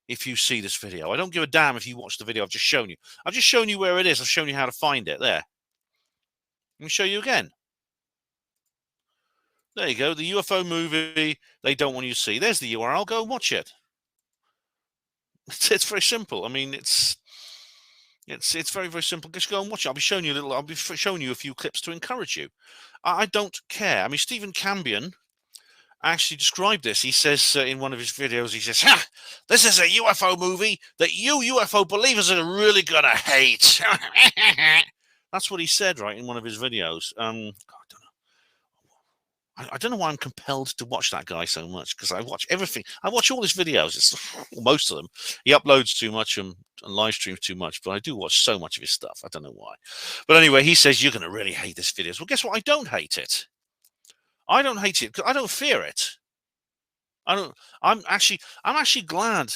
if you see this video. I don't give a damn if you watch the video I've just shown you. I've just shown you where it is. I've shown you how to find it there. Let me show you again. There you go. The UFO movie they don't want you to see. There's the URL. Go and watch it. It's very simple. I mean, it's very, very simple. Just go and watch it. I'll be showing you a few clips to encourage you. I don't care. I mean, Stephen Cambion actually described this. He says in one of his videos, he says, "Ha! This is a UFO movie that you UFO believers are really gonna hate." That's what he said, right, in one of his videos. I don't know why I'm compelled to watch that guy so much, because I watch everything. I watch all his videos. Most of them. He uploads too much and live streams too much, but I do watch so much of his stuff. I don't know why. But anyway, he says you're going to really hate this video. Well, guess what? I don't hate it. I don't hate it because I don't fear it. I'm actually glad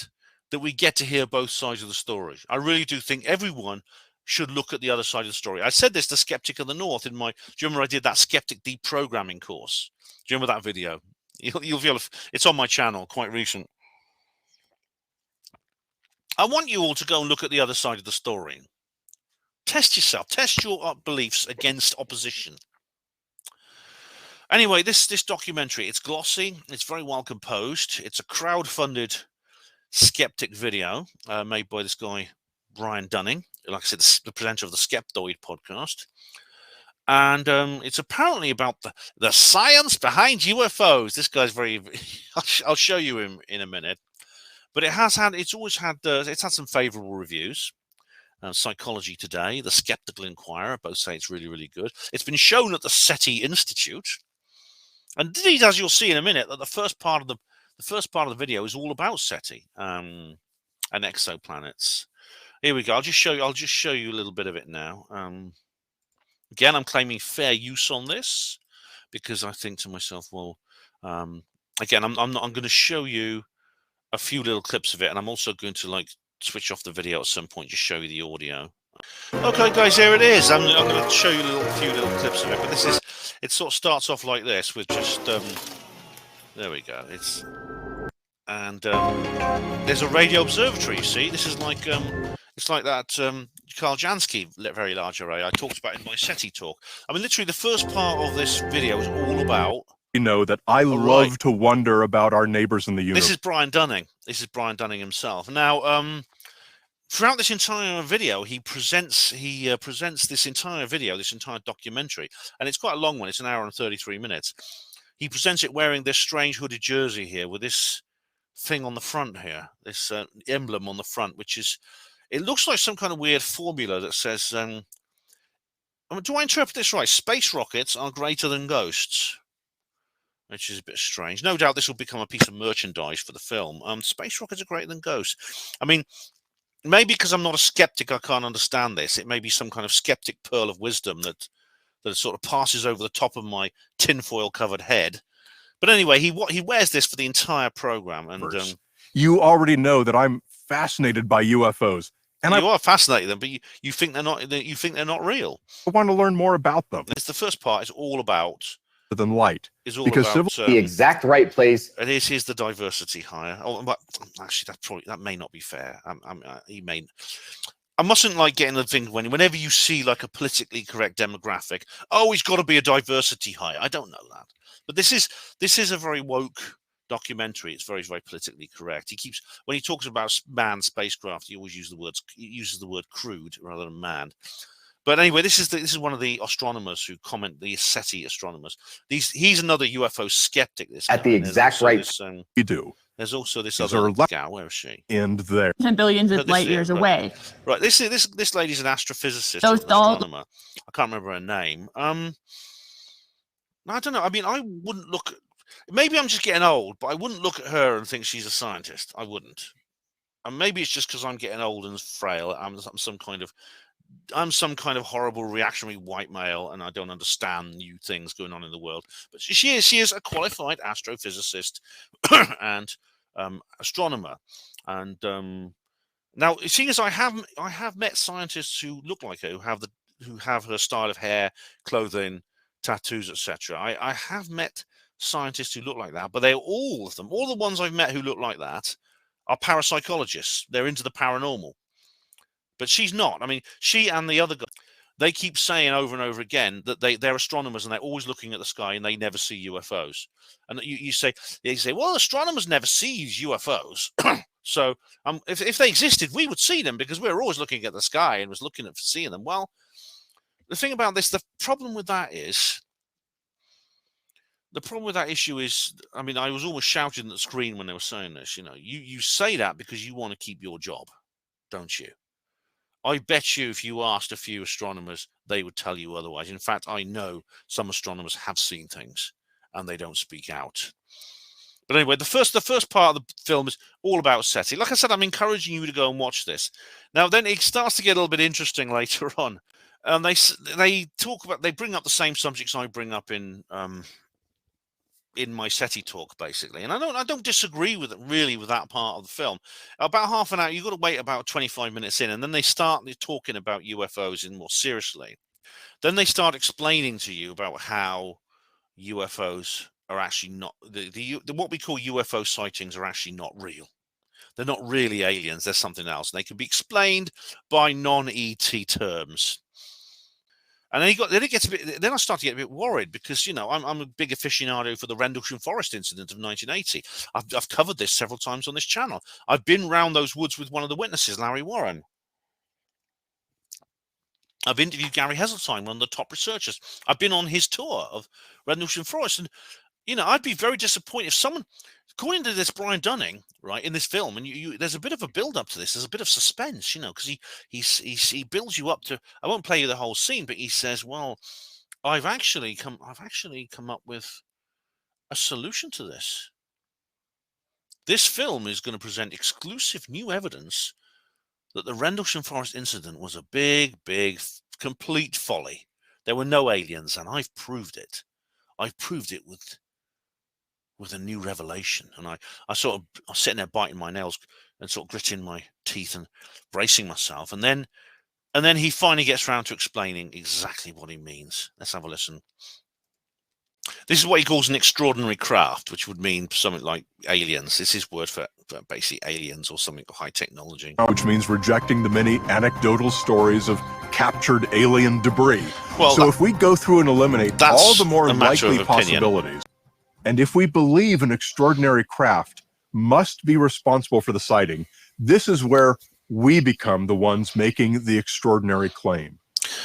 that we get to hear both sides of the story. I really do think everyone should look at the other side of the story. I said this to Skeptic of the North in my. Do you remember I did that Skeptic deprogramming course? Do you remember that video? You'll feel it's on my channel, quite recent. I want you all to go and look at the other side of the story. Test yourself. Test your beliefs against opposition. Anyway, this documentary, it's glossy. It's very well composed. It's a crowd-funded skeptic video made by this guy, Brian Dunning. Like I said, the presenter of the Skeptoid podcast. And it's apparently about the science behind UFOs. This guy's very... I'll show you him in a minute. But it's had some favorable reviews. Psychology Today, the Skeptical Inquirer, both say it's really, really good. It's been shown at the SETI Institute. And indeed, as you'll see in a minute, that the first part of the video is all about SETI and exoplanets. Here we go. I'll just show you a little bit of it now. Again, I'm claiming fair use on this because I think to myself, well, again, I'm going to show you a few little clips of it, and I'm also going to switch off the video at some point, just show you the audio. Okay, guys, here it is. I'm going to show you a few little clips of it, but it sort of starts off like this with just there we go. There's a radio observatory. You see, this is like it's like that Karl Jansky Very Large Array I talked about in my SETI talk. I mean, literally, the first part of this video is all about. You know that I love to wonder about our neighbors in the universe. This is Brian Dunning. This is Brian Dunning himself. Now, throughout this entire video, he presents this entire video, this entire documentary, and it's quite a long one. It's 1 hour and 33 minutes. He presents it wearing this strange hooded jersey here with this thing on the front here, this emblem on the front, which is, it looks like some kind of weird formula that says, do I interpret this right? Space rockets are greater than ghosts. Which is a bit strange. No doubt this will become a piece of merchandise for the film. Space rockets are greater than ghosts. I mean, maybe because I'm not a skeptic, I can't understand this. It may be some kind of skeptic pearl of wisdom that sort of passes over the top of my tinfoil-covered head. But anyway, he wears this for the entire program. And you already know that I'm fascinated by UFOs. And you are fascinated them, but you think they're not. You think they're not real. I want to learn more about them. It's the first part. Is all about than light. Is all Because about the exact right place. And here's the diversity hire. Oh, but actually, that may not be fair. He may. I mustn't like getting the thing whenever you see like a politically correct demographic. Oh, he's got to be a diversity hire. I don't know that, but this is a very woke documentary. It's very, very politically correct. When he talks about manned spacecraft, he always uses the word crude rather than manned. But anyway, this is one of the astronomers who comment, the SETI astronomers. He's another UFO skeptic. This At the exact right. You do. There's also this These other gal. Where is she? And there. 10 billions of light years away. Right. This lady's an astrophysicist. Those astronomer. I can't remember her name. I don't know. I mean, I wouldn't look. Maybe I'm just getting old, but I wouldn't look at her and think she's a scientist. I wouldn't. And maybe it's just because I'm getting old and frail. I'm some kind of horrible reactionary white male, and I don't understand new things going on in the world. But she is a qualified astrophysicist and astronomer. And now, seeing as I have met scientists who look like her, who have her style of hair, clothing, tattoos, etc. I have met scientists who look like that, but they're all the ones I've met who look like that are parapsychologists. They're into the paranormal. But she's not. I mean, she and the other guy, they keep saying over and over again that they're astronomers and they're always looking at the sky and they never see UFOs. And you say, well, astronomers never see UFOs. So if they existed, we would see them because we're always looking at the sky and was looking at seeing them. Well, the thing about this, the problem with that issue is, I mean, I was always shouting at the screen when they were saying this. You know, you say that because you want to keep your job, don't you? I bet you if you asked a few astronomers, they would tell you otherwise. In fact, I know some astronomers have seen things and they don't speak out. But anyway, the first part of the film is all about SETI. Like I said, I'm encouraging you to go and watch this. Now, then it starts to get a little bit interesting later on. And they bring up the same subjects I bring up in my SETI talk, basically. And I don't disagree with that part of the film. About half an hour, you've got to wait about 25 minutes in, and then they start talking about UFOs more seriously. Then they start explaining to you about how UFOs are actually not what we call UFO sightings are actually not real. They're not really aliens. They're something else. And they can be explained by non-ET terms. And then I start to get a bit worried because, you know, I'm a big aficionado for the Rendlesham Forest incident of 1980. I've covered this several times on this channel. I've been round those woods with one of the witnesses, Larry Warren. I've interviewed Gary Heseltine, one of the top researchers. I've been on his tour of Rendlesham Forest. And, you know, I'd be very disappointed if someone, according to this Brian Dunning, right, in this film, and there's a bit of a build-up to this. There's a bit of suspense, you know, because he builds you up to. I won't play you the whole scene, but he says, "Well, I've actually come up with a solution to this. This film is going to present exclusive new evidence that the Rendlesham Forest incident was a big, complete folly. There were no aliens, and I've proved it. I've proved it with a new revelation." And I was sitting there biting my nails and sort of gritting my teeth and bracing myself. And then he finally gets around to explaining exactly what he means. Let's have a listen. This is what he calls an extraordinary craft, which would mean something like aliens. This is word for basically aliens or something high technology. Which means rejecting the many anecdotal stories of captured alien debris. Well, so if we go through and eliminate all the more likely possibilities, and if we believe an extraordinary craft must be responsible for the sighting, this is where we become the ones making the extraordinary claim.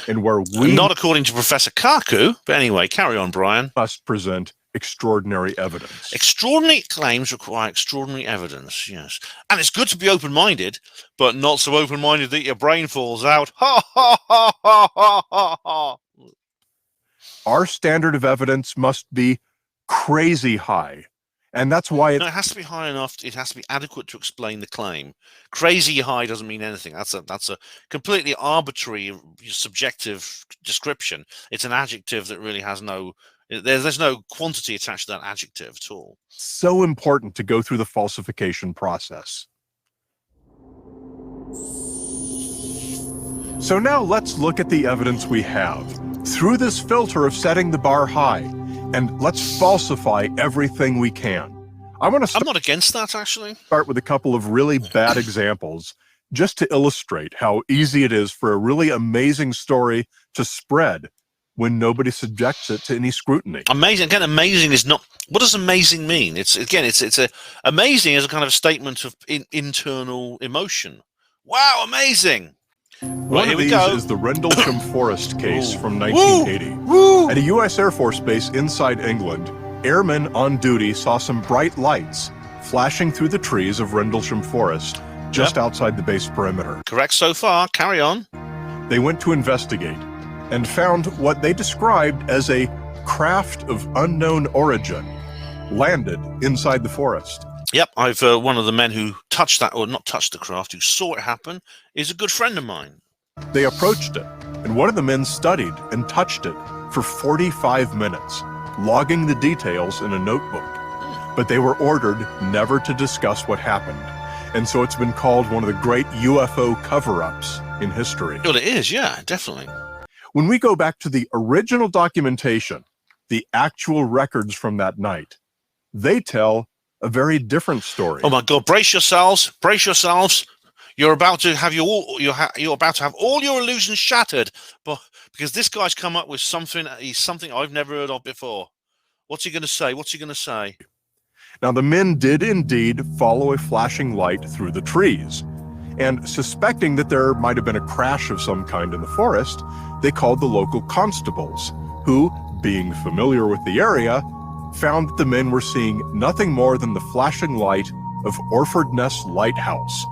And where we... Not according to Professor Kaku, but anyway, carry on, Brian. ...must present extraordinary evidence. Extraordinary claims require extraordinary evidence, yes. And it's good to be open-minded, but not so open-minded that your brain falls out. Ha, ha, ha, ha, ha, ha, ha. Our standard of evidence must be crazy high. And that's why it has to be high enough. It has to be adequate to explain the claim. Crazy high doesn't mean anything. That's a completely arbitrary, subjective description. It's an adjective that really has no. There's no quantity attached to that adjective at all. So important to go through the falsification process. So now let's look at the evidence we have through this filter of setting the bar high, and let's falsify everything we can. I'm not against that, actually. Start with a couple of really bad examples just to illustrate how easy it is for a really amazing story to spread when nobody subjects it to any scrutiny. Amazing. Again, amazing is not... What does amazing mean? It's amazing is a kind of statement of internal emotion. Wow, amazing. One of these is the Rendlesham Forest case from 1980. At a U.S. Air Force base inside England, airmen on duty saw some bright lights flashing through the trees of Rendlesham Forest just outside the base perimeter. Correct so far. Carry on. They went to investigate and found what they described as a craft of unknown origin landed inside the forest. Yep, I've one of the men who touched that, or not touched the craft, who saw it happen, is a good friend of mine. They approached it, and one of the men studied and touched it for 45 minutes, logging the details in a notebook. But they were ordered never to discuss what happened, and so it's been called one of the great UFO cover-ups in history. Well, it is, yeah, definitely. When we go back to the original documentation, the actual records from that night, they tell a very different story. Oh my God! Brace yourselves! Brace yourselves! You're about to have you're about to have all your illusions shattered, but because this guy's come up with something. He's something I've never heard of before. What's he going to say? What's he going to say? Now, the men did indeed follow a flashing light through the trees, and suspecting that there might have been a crash of some kind in the forest, they called the local constables, who, being familiar with the area, found that the men were seeing nothing more than the flashing light of Orford Ness Lighthouse.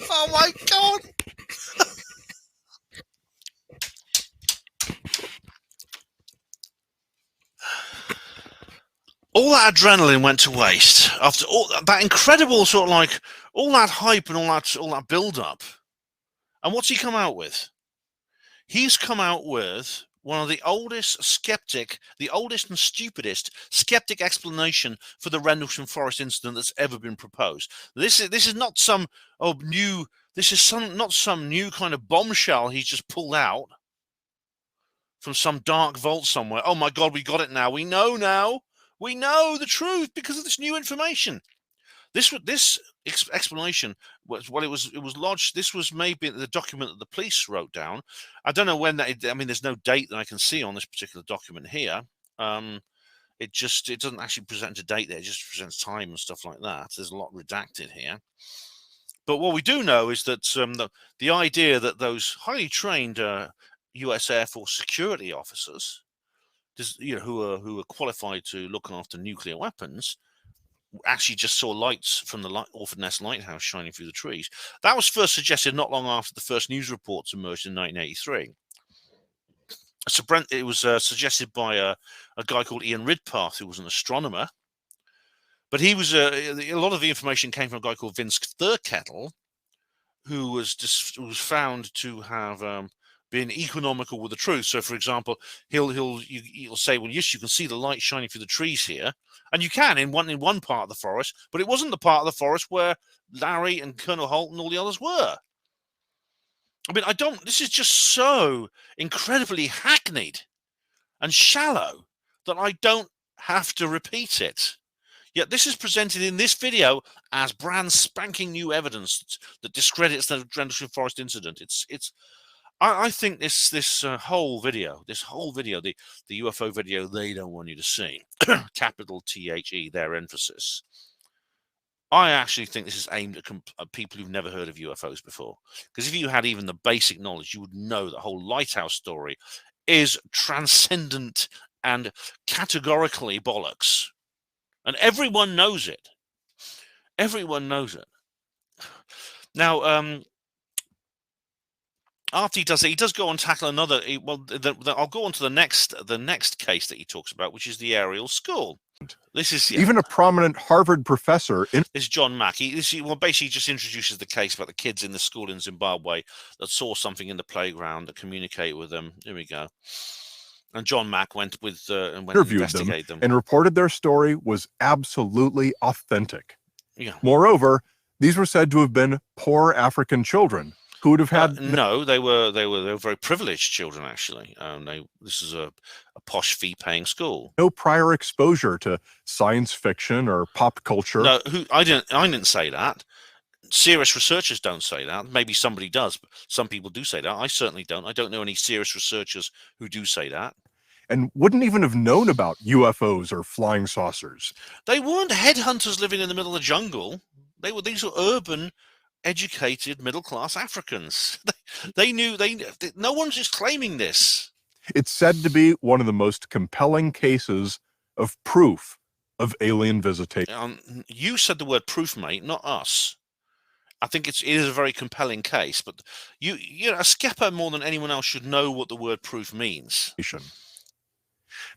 Oh my God! All that adrenaline went to waste after all that incredible sort of like all that hype and all that build up. And what's he come out with? He's come out with one of the oldest the oldest and stupidest skeptic explanation for the Rendlesham Forest incident that's ever been proposed. This is not some new kind of bombshell he's just pulled out from some dark vault somewhere. Oh my God, we got it now. We know now. We know the truth because of this new information. This explanation was it was lodged. This was maybe the document that the police wrote down. I don't know when that. I mean, there's no date that I can see on this particular document here. It doesn't actually present a date there. It just presents time and stuff like that. There's a lot redacted here. But what we do know is that the idea that those highly trained U.S. Air Force security officers, who are qualified to look after nuclear weapons, actually just saw lights from the Orford Ness Lighthouse shining through the trees. That was first suggested not long after the first news reports emerged in 1983. So it was suggested by a guy called Ian Ridpath, who was an astronomer. But he was a lot of the information came from a guy called Vince Thurkettle, who was found to have been economical with the truth. So, for example, he'll say, well, yes, you can see the light shining through the trees here, and you can in one part of the forest, but it wasn't the part of the forest where Larry and Colonel Holt and all the others were. I mean, this is just so incredibly hackneyed and shallow that I don't have to repeat it. Yet this is presented in this video as brand spanking new evidence that discredits the Rendlesham Forest incident. I think this whole video, the UFO video they don't want you to see, capital THE, their emphasis. I actually think this is aimed at people who've never heard of UFOs before. Because if you had even the basic knowledge, you would know the whole lighthouse story is transcendent and categorically bollocks. And everyone knows it. Everyone knows it. Now, after he does it, he does go on to tackle another. I'll go on to the next case that he talks about, which is the Ariel School. This is even a prominent Harvard professor. Is John Mack. He basically just introduces the case about the kids in the school in Zimbabwe that saw something in the playground that communicated with them. Here we go. And John Mack went and interviewed them and reported their story was absolutely authentic. Yeah. Moreover, These were said to have been poor African children who would have had no, they were very privileged children, actually. This is a posh fee-paying school. No prior exposure to science fiction or pop culture. No, I didn't say that. Serious researchers don't say that. Maybe somebody does, but some people do say that. I certainly don't. I don't know any serious researchers who do say that. And wouldn't even have known about UFOs or flying saucers. They weren't headhunters living in the middle of the jungle. These were urban, educated, middle-class Africans. They knew. No one's just claiming this. It's said to be one of the most compelling cases of proof of alien visitation. You said the word proof, mate, not us. I think it is a very compelling case, but you know, a skepper more than anyone else should know what the word proof means.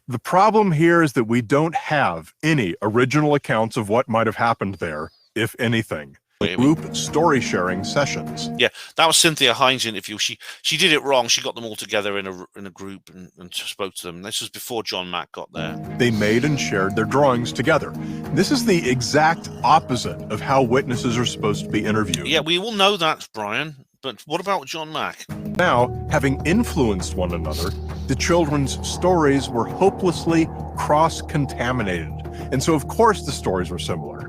The problem here is that we don't have any original accounts of what might have happened there, if anything. Group story sharing sessions. Yeah, that was Cynthia Hines' interview. She did it wrong. She got them all together in a group and spoke to them. This was before John Mack got there. They made and shared their drawings together. This is the exact opposite of how witnesses are supposed to be interviewed. Yeah, we all know that, Brian. But what about John Mack? Now, having influenced one another, the children's stories were hopelessly cross-contaminated. And so, of course, the stories were similar.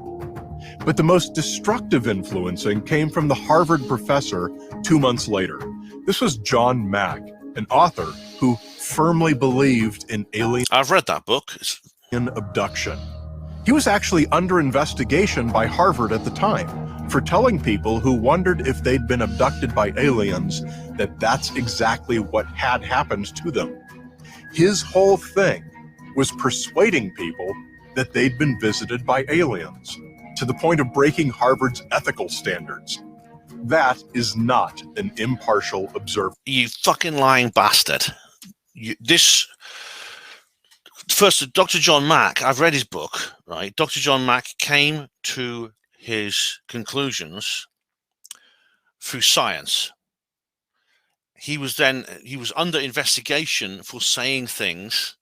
But the most destructive influencing came from the Harvard professor 2 months later. This was John Mack, an author who firmly believed in alien... I've read that book. Abduction. He was actually under investigation by Harvard at the time for telling people who wondered if they'd been abducted by aliens that that's exactly what had happened to them. His whole thing was persuading people that they'd been visited by aliens, to the point of breaking Harvard's ethical standards. That is not an impartial observer. You fucking lying bastard. First, Dr. John Mack, I've read his book, right? Dr. John Mack came to his conclusions through science. He was under investigation for saying things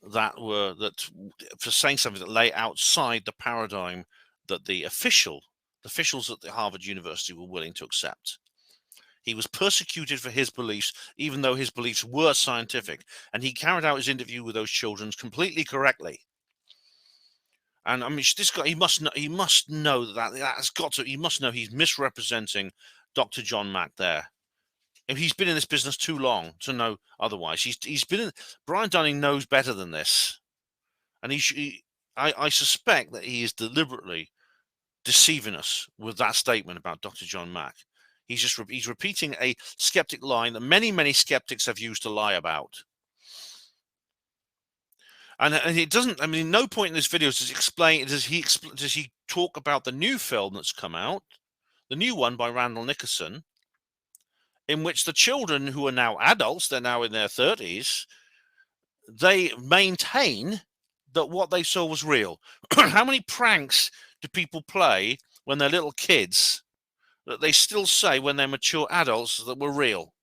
for saying something that lay outside the paradigm that the officials at the Harvard University were willing to accept. He was persecuted for his beliefs, even though his beliefs were scientific, and he carried out his interview with those children completely correctly. And I mean, this guy, he must know he must know he's misrepresenting Dr. John Mack there. And he's been in this business too long to know otherwise. Brian Dunning knows better than this, and I suspect that he is deliberately deceiving us with that statement about Dr. John Mack. He's repeating a skeptic line that many skeptics have used to lie about. And it doesn't. I mean, no point in this video does he talk about the new film that's come out, the new one by Randall Nickerson, in which the children who are now adults, they're now in their 30s, they maintain that what they saw was real. How many pranks do people play when they're little kids that they still say when they're mature adults that were real?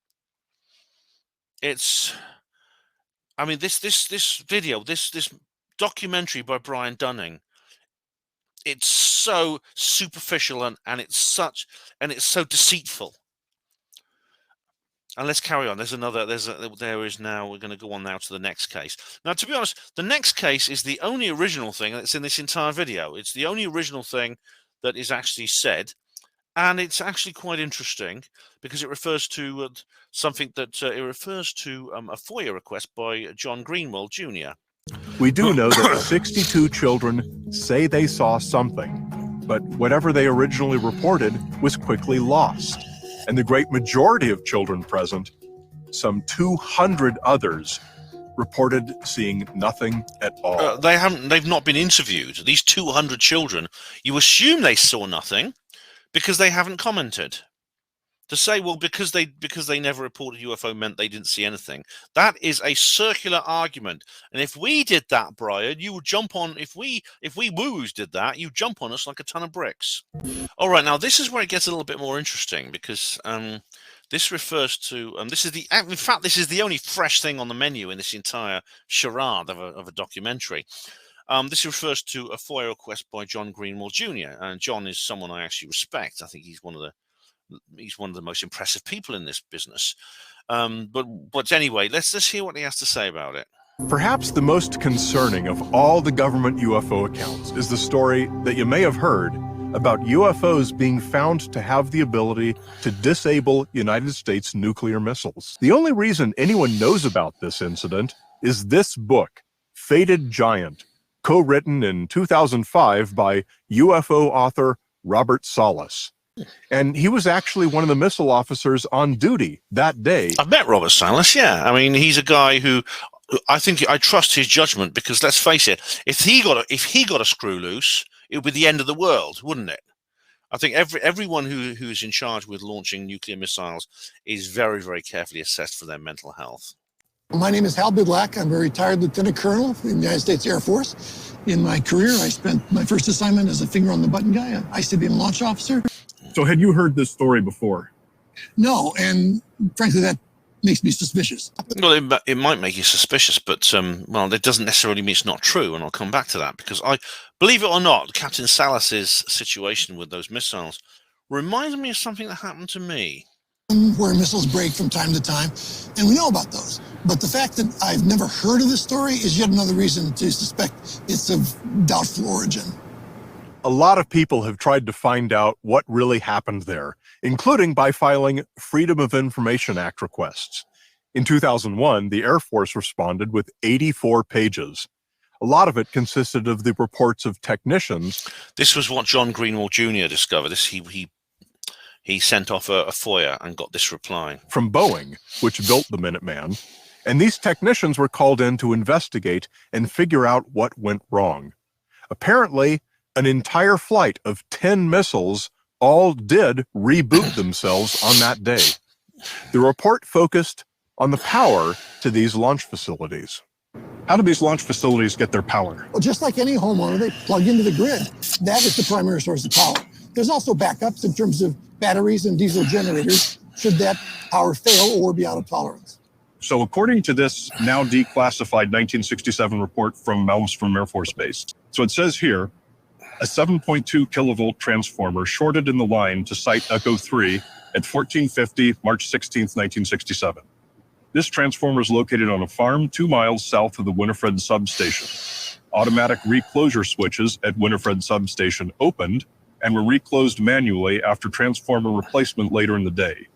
I mean, this video, this documentary by Brian Dunning, it's so superficial and it's so deceitful. And let's carry on. We're going to go on now to the next case. Now, to be honest, the next case is the only original thing that's in this entire video. It's the only original thing that is actually said. And it's actually quite interesting because it refers to a FOIA request by John Greenwald Jr. We do know that 62 children say they saw something, but whatever they originally reported was quickly lost. And the great majority of children present, some 200 others, reported seeing nothing at all. They've not been interviewed. These 200 children, you assume they saw nothing because they haven't commented. To say, well, because they never reported UFO meant they didn't see anything. That is a circular argument. And if we did that, Brian, you would jump on. If we woos did that, you jump on us like a ton of bricks. All right, now this is where it gets a little bit more interesting because this refers to this is the only fresh thing on the menu in this entire charade of a documentary. This refers to a FOIA request by John Greenwald Jr. And John is someone I actually respect. I think he's one of the most impressive people in this business. But anyway, let's hear what he has to say about it. Perhaps the most concerning of all the government UFO accounts is the story that you may have heard about UFOs being found to have the ability to disable United States nuclear missiles. The only reason anyone knows about this incident is this book, Fated Giant, co-written in 2005 by UFO author Robert Salas. And he was actually one of the missile officers on duty that day. I've met Robert Salas, yeah. I mean, he's a guy who I trust his judgment, because let's face it, if he got a screw loose, it would be the end of the world, wouldn't it? I think everyone who's in charge with launching nuclear missiles is very, very carefully assessed for their mental health. My name is Hal Bidlack. I'm a retired lieutenant colonel in the United States Air Force. In my career, I spent my first assignment as a finger-on-the-button guy, an ICBM launch officer. So had you heard this story before? No, and frankly, that makes me suspicious. Well, it might make you suspicious, but well, that doesn't necessarily mean it's not true, and I'll come back to that, because believe it or not, Captain Salas's situation with those missiles reminds me of something that happened to me. Where missiles break from time to time, and we know about those. But the fact that I've never heard of this story is yet another reason to suspect it's of doubtful origin. A lot of people have tried to find out what really happened there, including by filing Freedom of Information Act requests. In 2001, the Air Force responded with 84 pages. A lot of it consisted of the reports of technicians. This was what John Greenwald Jr. discovered. He sent off a FOIA and got this reply. From Boeing, which built the Minuteman, and these technicians were called in to investigate and figure out what went wrong. Apparently, an entire flight of 10 missiles all did reboot themselves on that day. The report focused on the power to these launch facilities. How do these launch facilities get their power? Well, just like any homeowner, they plug into the grid. That is the primary source of power. There's also backups in terms of batteries and diesel generators should that power fail or be out of tolerance. So according to this now declassified 1967 report from Malmstrom Air Force Base, so it says here, a 7.2 kilovolt transformer shorted in the line to site Echo 3 at 1450 March 16, 1967. This transformer is located on a farm 2 miles south of the Winifred substation. Automatic reclosure switches at Winifred substation opened and were reclosed manually after transformer replacement later in the day.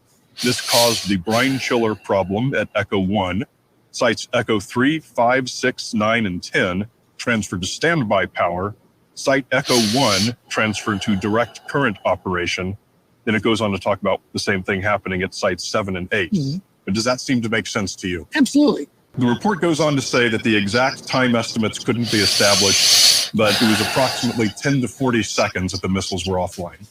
This caused the brine chiller problem at Echo 1. Sites Echo 3, 5, 6, 9, and 10 transferred to standby power. Site Echo 1 transferred to direct current operation. Then it goes on to talk about the same thing happening at sites 7 and 8. Mm-hmm. But does that seem to make sense to you? Absolutely. The report goes on to say that the exact time estimates couldn't be established, but it was approximately 10 to 40 seconds that the missiles were offline.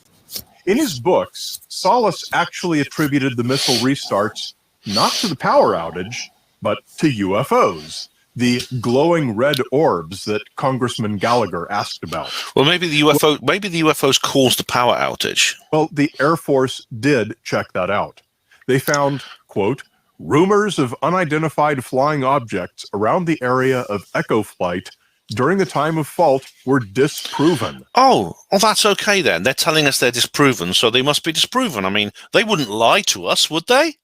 In his books, Salas actually attributed the missile restarts not to the power outage, but to UFOs, the glowing red orbs that Congressman Gallagher asked about. Well, maybe the UFOs caused the power outage. Well, the Air Force did check that out. They found, quote, rumors of unidentified flying objects around the area of Echo flight during the time of fault were disproven. Oh, well, that's okay then. They're telling us they're disproven, so they must be disproven. I mean, they wouldn't lie to us, would they?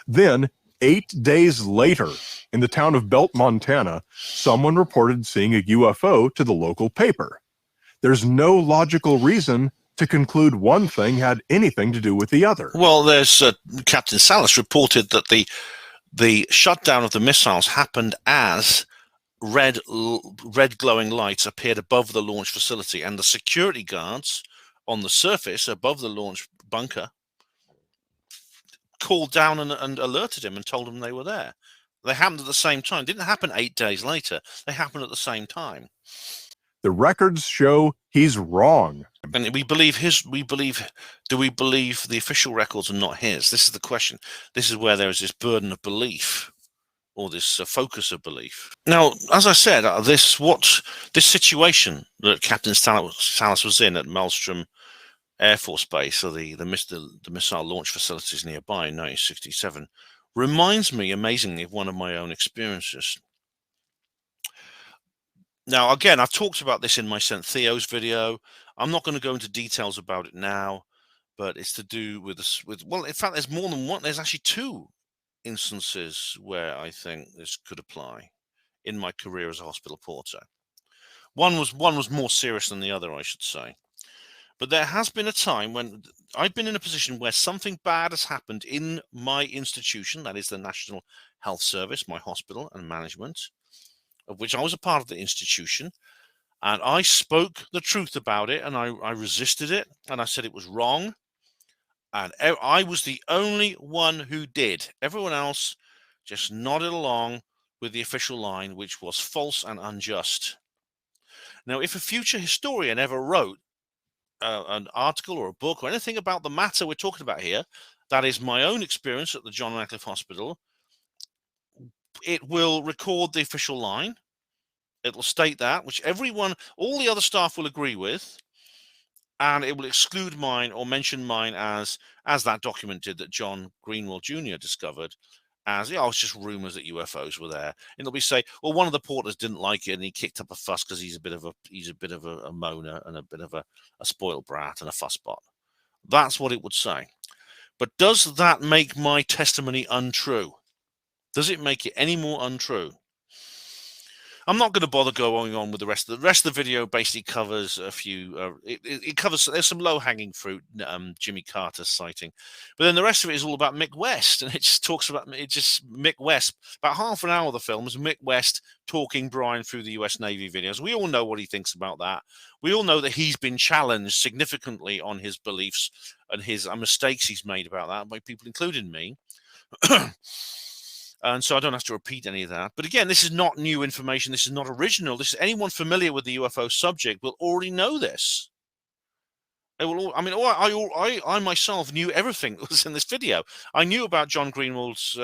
Then, 8 days later, in the town of Belt, Montana, someone reported seeing a UFO to the local paper. There's no logical reason to conclude one thing had anything to do with the other. Well, there's Captain Salas reported that the shutdown of the missiles happened as red glowing lights appeared above the launch facility, and the security guards on the surface above the launch bunker called down and alerted him and told him they were there. They happened at the same time. Didn't happen 8 days later. They happened at the same time. The records show he's wrong. And do we believe the official records are not his? This is the question. This is where there is this burden of belief, or this focus of belief. Now, as I said, this situation that Captain Salas was in at Malmstrom Air Force Base, or the missile launch facilities nearby in 1967, reminds me amazingly of one of my own experiences. Now, again, I've talked about this in my St. Theo's video. I'm not going to go into details about it now, but it's to do with this. Well, in fact, there's more than one. There's actually two instances where I think this could apply in my career as a hospital porter. One was more serious than the other, I should say. But there has been a time when I've been in a position where something bad has happened in my institution, that is the National Health Service, my hospital and management, of which I was a part of the institution. And I spoke the truth about it, and I resisted it, and I said it was wrong. And I was the only one who did. Everyone else just nodded along with the official line, which was false and unjust. Now, if a future historian ever wrote an article or a book or anything about the matter we're talking about here, that is my own experience at the John Radcliffe Hospital, it will record the official line. It will state that, which all the other staff will agree with, and it will exclude mine or mention mine as that document did that John Greenwald Jr. discovered as, it's just rumors that UFOs were there. And it'll be say, well, one of the porters didn't like it and he kicked up a fuss because he's a bit of a moaner and a bit of a spoiled brat and a fussbot. That's what it would say. But does that make my testimony untrue? Does it make it any more untrue? I'm not going to bother going on with the rest of the video. Basically covers a few. It covers. There's some low-hanging fruit. Jimmy Carter sighting, but then the rest of it is all about Mick West, and it just talks about Mick West. About half an hour of the film is Mick West talking Brian through the U.S. Navy videos. We all know what he thinks about that. We all know that he's been challenged significantly on his beliefs and his mistakes he's made about that by people, including me. And so I don't have to repeat any of that. But again, this is not new information. This is not original. This is anyone familiar with the UFO subject will already know this. I myself knew everything that was in this video. I knew about John Greenwald's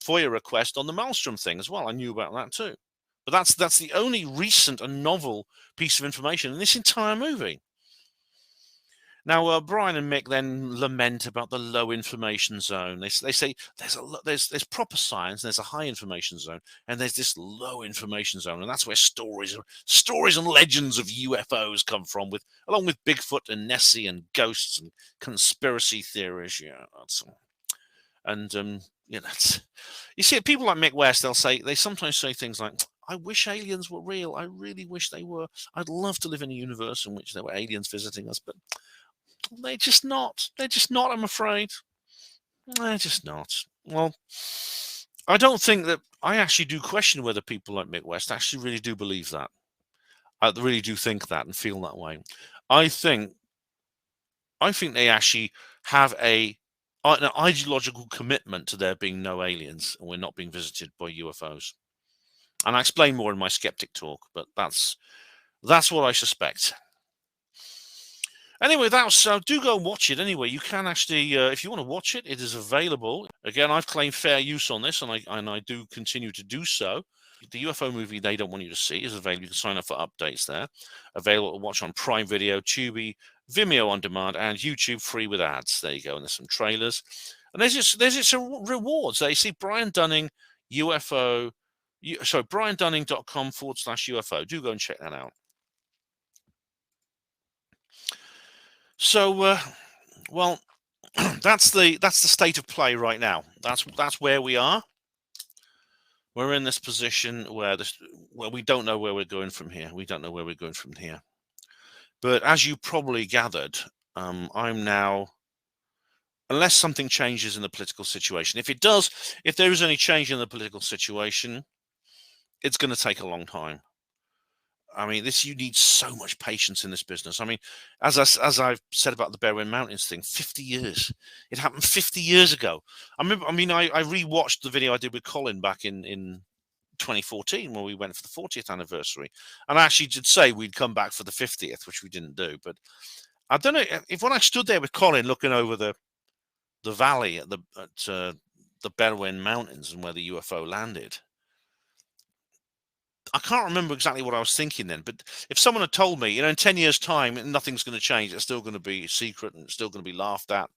FOIA request on the Maelstrom thing as well. I knew about that too. But that's the only recent and novel piece of information in this entire movie. Now, Brian and Mick then lament about the low information zone. They say there's proper science, there's a high information zone, and there's this low information zone, and that's where stories and legends of UFOs come from, along with Bigfoot and Nessie and ghosts and conspiracy theories. Yeah, you see, people like Mick West, they sometimes say things like, I wish aliens were real. I really wish they were. I'd love to live in a universe in which there were aliens visiting us, but they're just not. They're just not, I'm afraid. They're just not. Well, I don't think that... I actually do question whether people like Mick West actually really do believe that. I really do think that and feel that way. I think they actually have an ideological commitment to there being no aliens and we're not being visited by UFOs. And I explain more in my skeptic talk, but that's what I suspect. Anyway, do go watch it. Anyway, you can actually, if you want to watch it, it is available. Again, I've claimed fair use on this, and I do continue to do so. The UFO movie They Don't Want You to See is available. You can sign up for updates there. Available to watch on Prime Video, Tubi, Vimeo on demand, and YouTube free with ads. There you go. And there's some trailers. And there's some rewards. There you see Brian Dunning, UFO. Sorry, briandunning.com/UFO. Do go and check that out. So, well, that's the state of play right now. That's where we are. We're in this position where we don't know where we're going from here. We don't know where we're going from here. But as you probably gathered, I'm now, unless something changes in the political situation, if there is any change in the political situation, it's going to take a long time. I mean, you need so much patience in this business. I mean, as I've said about the Berwyn Mountains thing, 50 years. It happened 50 years ago. I rewatched the video I did with Colin back in 2014 when we went for the 40th anniversary. And I actually did say we'd come back for the 50th, which we didn't do. But I don't know if when I stood there with Colin looking over the valley at the Berwyn Mountains and where the UFO landed, I can't remember exactly what I was thinking then, but if someone had told me, in 10 years' time, nothing's going to change, it's still going to be secret and it's still going to be laughed at,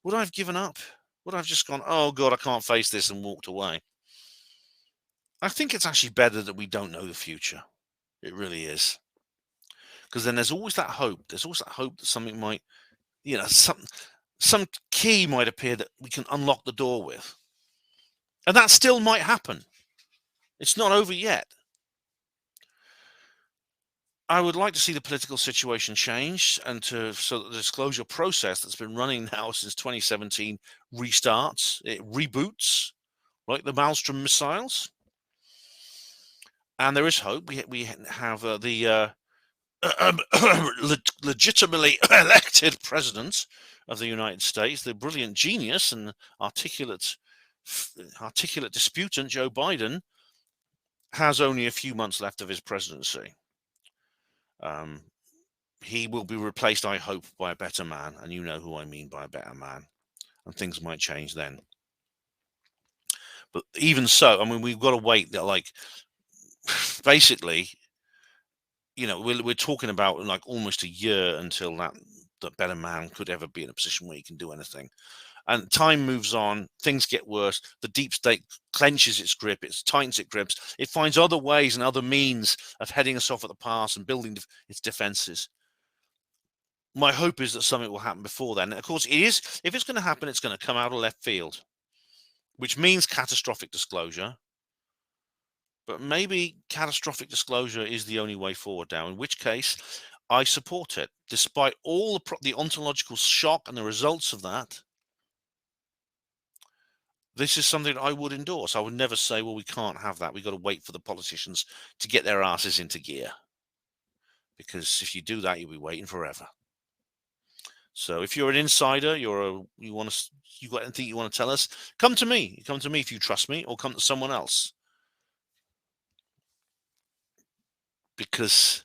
would I have given up? Would I have just gone, oh, God, I can't face this, and walked away? I think it's actually better that we don't know the future. It really is. Because then there's always that hope. There's always that hope that something might, some key might appear that we can unlock the door with. And that still might happen. It's not over yet. I would like to see the political situation change, and so that the disclosure process that's been running now since 2017 restarts, it reboots, like the Maelstrom missiles. And there is hope. We have the legitimately elected president of the United States, the brilliant genius and articulate disputant Joe Biden, has only a few months left of his presidency. He will be replaced, I hope, by a better man, and you know who I mean by a better man, and things might change then. But even so, I mean, we've got to wait. That, like, basically, we're talking about like almost a year until that better man could ever be in a position where he can do anything. And time moves on, things get worse. The deep state clenches its grip, it tightens its grips. It finds other ways and other means of heading us off at the pass and building its defenses. My hope is that something will happen before then. And of course, if it's going to happen, it's going to come out of left field, which means catastrophic disclosure. But maybe catastrophic disclosure is the only way forward now, in which case I support it. Despite all the ontological shock and the results of that, this is something I would endorse. I would never say, well, we can't have that. We've got to wait for the politicians to get their asses into gear. Because if you do that, you'll be waiting forever. So if you're an insider, you got anything you want to tell us, come to me. Come to me if you trust me, or come to someone else. Because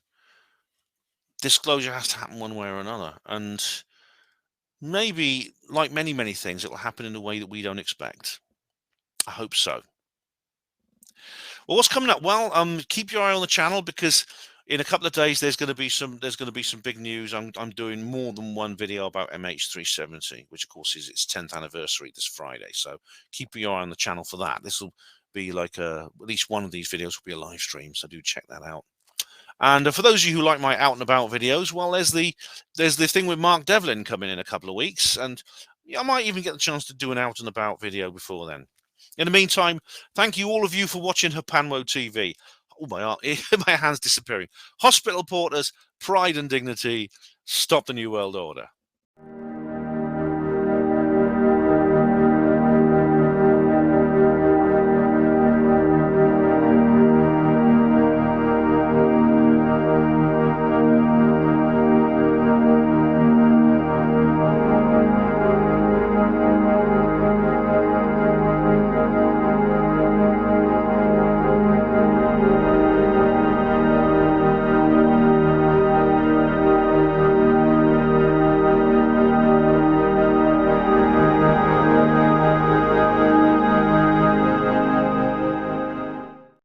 disclosure has to happen one way or another. And maybe, like many, many things, it will happen in a way that we don't expect. I hope so. Well, what's coming up? Well, keep your eye on the channel, because in a couple of days there's going to be some big news. I'm doing more than one video about MH370, which of course is its 10th anniversary this Friday. So keep your eye on the channel for that. This will be like at least one of these videos will be a live stream, so do check that out. And for those of you who like my out and about videos, well, there's the thing with Mark Devlin coming in a couple of weeks, and I might even get the chance to do an out and about video before then. In the meantime, thank you all of you for watching Hapanwo TV. Oh, my hand's disappearing. Hospital porters, pride and dignity, stop the New World Order.